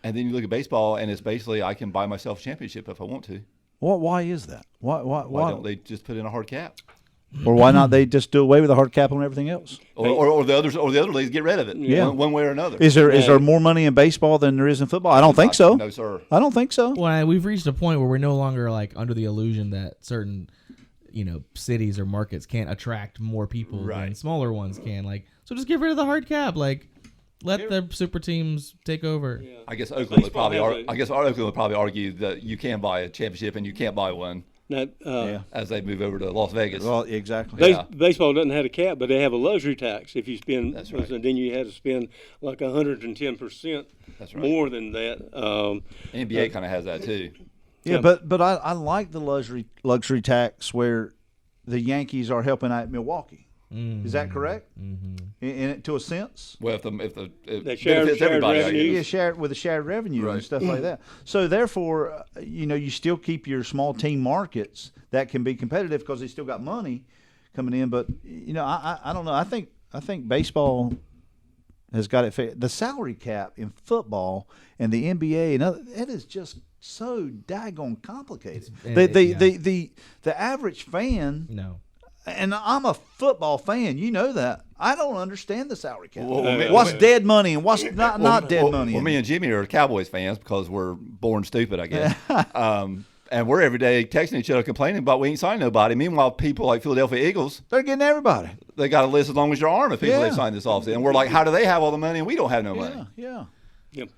[SPEAKER 3] And then you look at baseball, and it's basically I can buy myself a championship if I want to.
[SPEAKER 4] Why is that? Why
[SPEAKER 3] don't they just put in a hard cap?
[SPEAKER 4] Or why not they just do away with the hard cap on everything else?
[SPEAKER 3] Or the other leagues get rid of it.
[SPEAKER 4] Yeah.
[SPEAKER 3] One way or another.
[SPEAKER 4] Is there more money in baseball than there is in football? I don't think so.
[SPEAKER 3] No, sir.
[SPEAKER 4] I don't think so.
[SPEAKER 2] Well, we've reached a point where we're no longer under the illusion that certain cities or markets can't attract more people than smaller ones can. So just get rid of the hard cap. Let the super teams take over.
[SPEAKER 5] Yeah.
[SPEAKER 3] I guess Oakland would probably. Oakland would probably argue that you can buy a championship and you can't buy one as they move over to Las Vegas.
[SPEAKER 4] Well, exactly.
[SPEAKER 5] Baseball doesn't have a cap, but they have a luxury tax. If you spend,
[SPEAKER 3] That's right.
[SPEAKER 5] and then you had to spend like 110%
[SPEAKER 3] That's right.
[SPEAKER 5] more than that.
[SPEAKER 3] NBA kind of has that too.
[SPEAKER 4] Yeah, but I like the luxury tax where the Yankees are helping out Milwaukee. Is that correct? Mm-hmm. To a sense.
[SPEAKER 3] Well, if the
[SPEAKER 5] They shared
[SPEAKER 3] everybody,
[SPEAKER 5] revenue.
[SPEAKER 4] Yeah, shared with a shared revenue and stuff like that. So therefore, you still keep your small team markets that can be competitive because they still got money coming in. But I don't know. I think baseball has got it. The salary cap in football and the NBA and it is just so daggone complicated. The average fan.
[SPEAKER 2] No.
[SPEAKER 4] And I'm a football fan. You know that. I don't understand the salary cap.
[SPEAKER 3] Well,
[SPEAKER 4] what's dead money and what's not dead money?
[SPEAKER 3] Well, me and Jimmy are Cowboys fans because we're born stupid, I guess. And we're every day texting each other complaining about we ain't signed nobody. Meanwhile, people like Philadelphia Eagles,
[SPEAKER 4] they're getting everybody.
[SPEAKER 3] They got a list as long as your arm of people they signed this offseason. And we're like, how do they have all the money and we don't have no money?
[SPEAKER 4] Yeah.
[SPEAKER 5] Yep.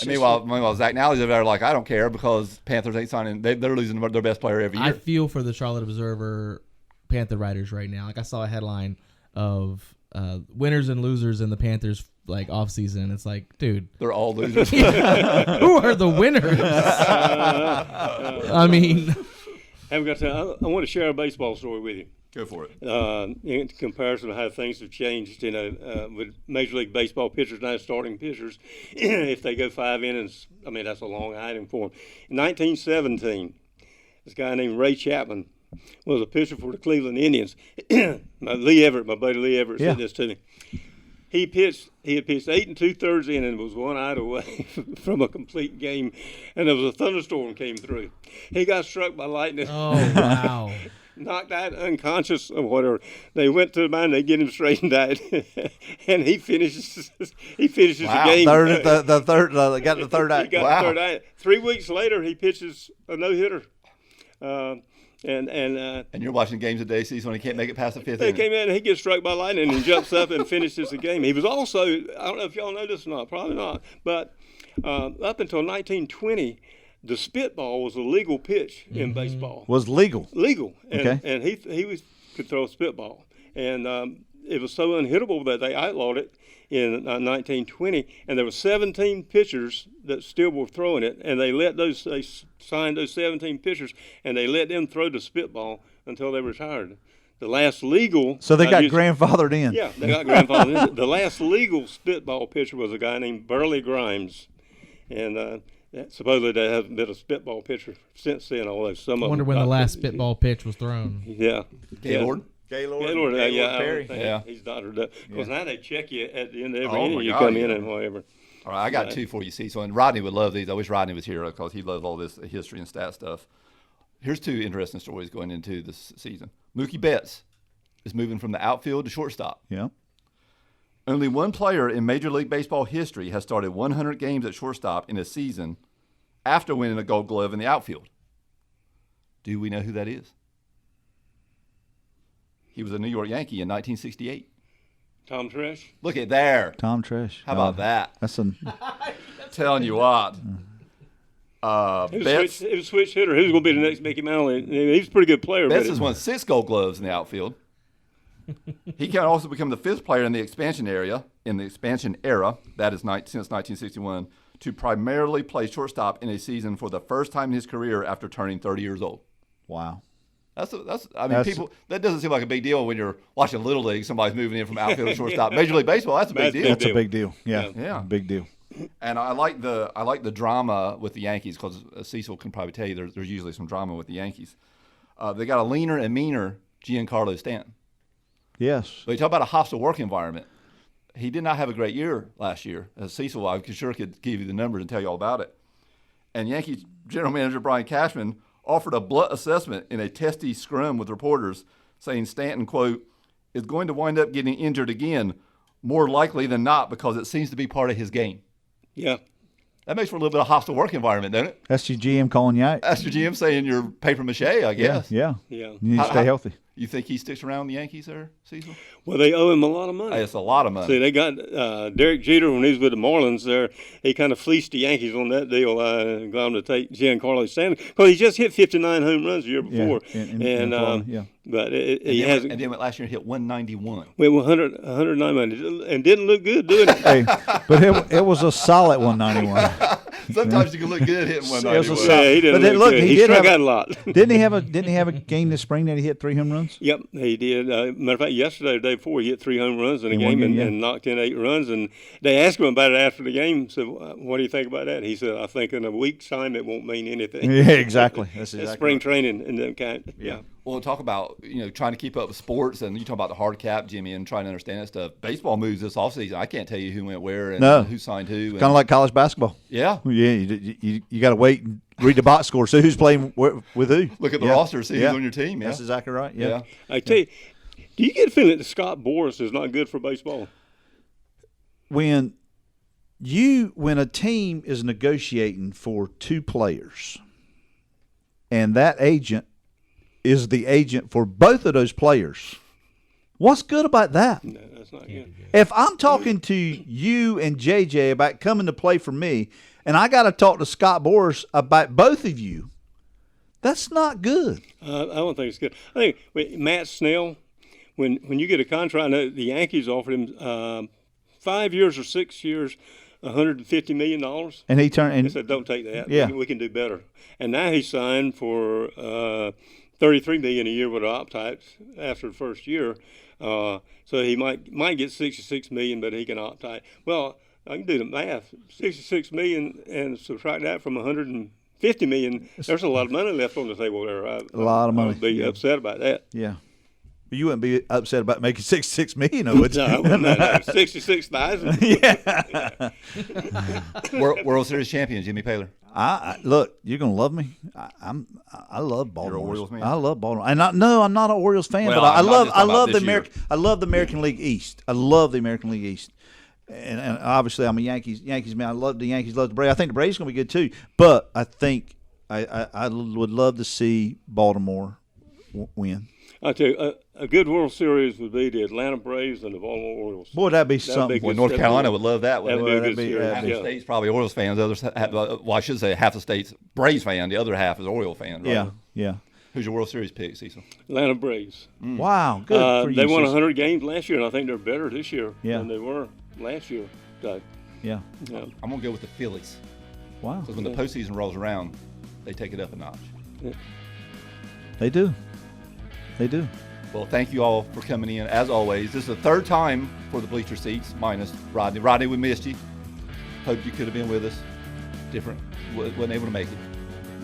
[SPEAKER 3] Meanwhile, Zach Nally's over there like, I don't care because Panthers ain't signing. They're losing their best player every year.
[SPEAKER 2] I feel for the Charlotte Observer Panther writers right now. Like I saw a headline of winners and losers in the Panthers like off season. It's like, dude,
[SPEAKER 3] they're all losers.
[SPEAKER 2] Who are the winners? I mean,
[SPEAKER 5] I want to share a baseball story with you.
[SPEAKER 3] Go for it.
[SPEAKER 5] In comparison to how things have changed, with Major League Baseball pitchers now starting pitchers, if they go 5 innings, I mean that's a long item for them. In 1917, this guy named Ray Chapman was a pitcher for the Cleveland Indians. My buddy Lee Everett said this to me. He had pitched 8 2/3 innings and was 1 out away from a complete game, and there was a thunderstorm came through. He got struck by lightning.
[SPEAKER 2] Oh wow!
[SPEAKER 5] Knocked out, unconscious or whatever. They went to the mine. They get him straightened out, and he finishes. He finishes the game.
[SPEAKER 4] Got the third out.
[SPEAKER 5] He got the third out. 3 weeks later, he pitches a no-hitter. And
[SPEAKER 3] you're watching games a day, Cecil, when he can't make it past the 5th
[SPEAKER 5] They
[SPEAKER 3] inning.
[SPEAKER 5] came in and he gets struck by lightning and jumps up and finishes the game. He was also, I don't know if y'all know this or not, probably not, but up until 1920, the spitball was a legal pitch in baseball.
[SPEAKER 4] Was legal.
[SPEAKER 5] Legal. And,
[SPEAKER 4] Okay.
[SPEAKER 5] and he could throw a spitball. And it was so unhittable that they outlawed it in 1920, and there were 17 pitchers that still were throwing it, and they signed those 17 pitchers, and they let them throw the spitball until they retired. The last legal...
[SPEAKER 4] So they got grandfathered in.
[SPEAKER 5] Yeah, they got grandfathered in. The last legal spitball pitcher was a guy named Burley Grimes, and supposedly there hasn't been a spitball pitcher since then, although some
[SPEAKER 2] I
[SPEAKER 5] of
[SPEAKER 2] wonder
[SPEAKER 5] them
[SPEAKER 2] when the
[SPEAKER 5] got
[SPEAKER 2] last
[SPEAKER 5] it.
[SPEAKER 2] spitball pitch was thrown.
[SPEAKER 5] Yeah.
[SPEAKER 3] Gaylord?
[SPEAKER 5] Gaylord, yeah,
[SPEAKER 4] Perry.
[SPEAKER 5] yeah. He's doctored up. Because now they check you at the end of every
[SPEAKER 3] Oh,
[SPEAKER 5] inning
[SPEAKER 3] my
[SPEAKER 5] you
[SPEAKER 3] God,
[SPEAKER 5] come in
[SPEAKER 3] yeah.
[SPEAKER 5] and whatever.
[SPEAKER 3] All right, I got 2 for you, Cecil. And Rodney would love these. I wish Rodney was here because he loves all this history and stat stuff. Here's 2 interesting stories going into this season. Mookie Betts is moving from the outfield to shortstop.
[SPEAKER 4] Yeah.
[SPEAKER 3] Only one player in Major League Baseball history has started 100 games at shortstop in a season after winning a Gold Glove in the outfield. Do we know who that is? He was a New York Yankee in 1968.
[SPEAKER 5] Tom Tresh?
[SPEAKER 3] Look at there.
[SPEAKER 4] Tom Tresh.
[SPEAKER 3] How about that?
[SPEAKER 4] That's a
[SPEAKER 3] Telling you what. Betts,
[SPEAKER 5] It was switch hitter. Who's going to be the next Mickey Mantle? He's a pretty good player.
[SPEAKER 3] Betts
[SPEAKER 5] but
[SPEAKER 3] has won 6 Gold Gloves in the outfield. He can also become the 5th player in the expansion era, that is since 1961, to primarily play shortstop in a season for the first time in his career after turning 30 years old.
[SPEAKER 4] wow.
[SPEAKER 3] People, that doesn't seem like a big deal when you're watching Little League. Somebody's moving in from outfield to shortstop. Major League Baseball, that's a big deal.
[SPEAKER 4] That's a big deal. Yeah.
[SPEAKER 3] Yeah.
[SPEAKER 4] Big deal.
[SPEAKER 3] And I like the drama with the Yankees because Cecil can probably tell you there's usually some drama with the Yankees. They got a leaner and meaner Giancarlo Stanton.
[SPEAKER 4] Yes.
[SPEAKER 3] So you talk about a hostile work environment. He did not have a great year last year. As Cecil, I sure could give you the numbers and tell you all about it. And Yankees general manager Brian Cashman offered a blunt assessment in a testy scrum with reporters, saying Stanton, quote, is going to wind up getting injured again, more likely than not, because it seems to be part of his game.
[SPEAKER 5] Yeah.
[SPEAKER 3] That makes for a little bit of hostile work environment, doesn't it?
[SPEAKER 4] That's your GM calling you out.
[SPEAKER 3] That's your GM saying you're paper mache, I guess.
[SPEAKER 4] Yeah.
[SPEAKER 5] Yeah.
[SPEAKER 4] You need to stay healthy.
[SPEAKER 3] You think he sticks around the Yankees there, Cecil?
[SPEAKER 5] Well, they owe him a lot of money.
[SPEAKER 3] It's a lot of money.
[SPEAKER 5] See, they got Derek Jeter when he was with the Marlins there. He kind of fleeced the Yankees on that deal, allowed him to take Giancarlo Stanton because he just hit 59 home runs the year before.
[SPEAKER 4] Yeah.
[SPEAKER 5] But he hasn't.
[SPEAKER 3] And then last year he hit 191.
[SPEAKER 5] Went 109 and didn't look good doing it.
[SPEAKER 4] Hey, but it was a solid 191.
[SPEAKER 3] Sometimes you can look good hitting 191.
[SPEAKER 4] It was a solid.
[SPEAKER 5] Yeah, he didn't
[SPEAKER 4] But
[SPEAKER 5] look
[SPEAKER 4] look,
[SPEAKER 5] good.
[SPEAKER 4] he
[SPEAKER 5] He
[SPEAKER 4] did
[SPEAKER 5] struck
[SPEAKER 4] have
[SPEAKER 5] out a lot.
[SPEAKER 4] Didn't he have a game this spring that he hit 3 home runs?
[SPEAKER 5] Yep, he did. Matter of fact, yesterday, the day before, he hit 3 home runs in a
[SPEAKER 4] In one
[SPEAKER 5] game
[SPEAKER 4] game, yeah.
[SPEAKER 5] and knocked in 8 runs. And they asked him about it after the game. Said, "What do you think about that?" He said, "I think in a week's time it won't mean anything."
[SPEAKER 4] Yeah, exactly. That's
[SPEAKER 5] It's
[SPEAKER 4] exactly
[SPEAKER 5] spring
[SPEAKER 4] right.
[SPEAKER 5] training and then kind. Yeah.
[SPEAKER 3] Well, talk about, trying to keep up with sports, and you talk about the hard cap, Jimmy, and trying to understand that stuff. Baseball moves this offseason. I can't tell you who went where and who signed who.
[SPEAKER 4] Kind of like college basketball.
[SPEAKER 3] Yeah.
[SPEAKER 4] Yeah, you got to wait and read the box score, see who's playing with who.
[SPEAKER 3] Look at the roster, see who's on your team. Yeah.
[SPEAKER 4] That's exactly right. Yeah.
[SPEAKER 5] I tell you, do you get a feeling that Scott Boras is not good for baseball?
[SPEAKER 4] When a team is negotiating for two players and that agent is the agent for both of those players, what's good about that?
[SPEAKER 5] No, that's not good.
[SPEAKER 4] If I'm talking to you and JJ about coming to play for me and I got to talk to Scott Boras about both of you, that's not good.
[SPEAKER 5] I don't think it's good. I think Matt Snell, when you get a contract, I know the Yankees offered him 5 years or 6 years, $150 million.
[SPEAKER 4] And he turned and
[SPEAKER 5] I said, don't take that.
[SPEAKER 4] Yeah.
[SPEAKER 5] We can do better. And now he's signed for $33 million a year with opt-outs after the first year. So he might get $66 million, but he can opt-out. Well, I can do the math. $66 million and subtract that from $150 million. There's a lot of money left on the table there.
[SPEAKER 4] A lot of money.
[SPEAKER 5] I'd be upset about that.
[SPEAKER 4] Yeah. But you wouldn't be upset about making $66 million, would you?
[SPEAKER 5] No, I wouldn't. 66,000.
[SPEAKER 4] Yeah.
[SPEAKER 3] World Series champion, Jimmy Paylor.
[SPEAKER 4] I look, you're gonna love me. I love Baltimore.
[SPEAKER 3] You're an Orioles fan?
[SPEAKER 4] I love Baltimore. And I'm not an Orioles fan,
[SPEAKER 3] Well,
[SPEAKER 4] but I
[SPEAKER 3] I'm not
[SPEAKER 4] love
[SPEAKER 3] just talking about
[SPEAKER 4] the
[SPEAKER 3] this
[SPEAKER 4] American.
[SPEAKER 3] year.
[SPEAKER 4] I love the American League East. I love the American League East. And obviously I'm a Yankees man. I love the Yankees. Love the Braves. I think the Braves gonna be good too. But I think I would love to see Baltimore win.
[SPEAKER 5] I tell you, a good World Series would be the Atlanta Braves and the Baltimore Orioles.
[SPEAKER 4] Boy, that'd be something.
[SPEAKER 3] Well, North Carolina would love that.
[SPEAKER 5] That'd
[SPEAKER 3] Wouldn't
[SPEAKER 5] be a
[SPEAKER 3] it?
[SPEAKER 5] good series.
[SPEAKER 3] Half the
[SPEAKER 5] Yeah.
[SPEAKER 3] state's probably Orioles fans. The others, well, I should say half the state's Braves fan. The other half is Oriole fan. Right?
[SPEAKER 4] Yeah.
[SPEAKER 3] Who's your World Series pick, Cecil?
[SPEAKER 5] Atlanta Braves.
[SPEAKER 4] Wow, good for you.
[SPEAKER 5] They won
[SPEAKER 4] Cecil.
[SPEAKER 5] 100 games last year, and I think they're better this year
[SPEAKER 4] Yeah.
[SPEAKER 5] than they were last year. So,
[SPEAKER 4] Yeah.
[SPEAKER 5] yeah.
[SPEAKER 3] I'm gonna go with the Phillies
[SPEAKER 4] Wow.
[SPEAKER 3] because when the postseason rolls around, they take it up a notch.
[SPEAKER 4] They do. They do.
[SPEAKER 3] Well, thank you all for coming in. As always, this is the third time for the bleacher seats, minus Rodney. Rodney, we missed you. Hope you could have been with us. Wasn't able to make it.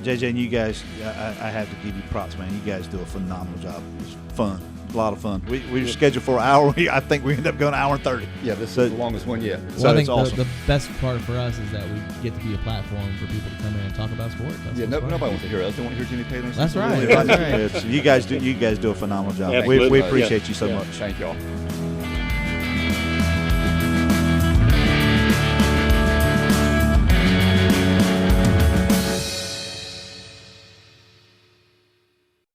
[SPEAKER 4] JJ and you guys, I have to give you props, man. You guys do a phenomenal job. It's fun. A lot of fun. We were scheduled for an hour. I think we ended up going an hour and 30.
[SPEAKER 3] Yeah, this is the longest one yet.
[SPEAKER 2] Well,
[SPEAKER 4] So
[SPEAKER 2] I think
[SPEAKER 4] it's awesome.
[SPEAKER 2] the best part for us is that we get to be a platform for people to come in and talk about sports. That's
[SPEAKER 3] Yeah,
[SPEAKER 2] what's fun.
[SPEAKER 3] nobody wants to hear us. They want to hear Jimmy Paylor.
[SPEAKER 2] That's right.
[SPEAKER 4] It's- you guys do a phenomenal job.
[SPEAKER 5] Absolutely.
[SPEAKER 4] We appreciate you so
[SPEAKER 3] Yeah,
[SPEAKER 4] much.
[SPEAKER 3] Thank y'all.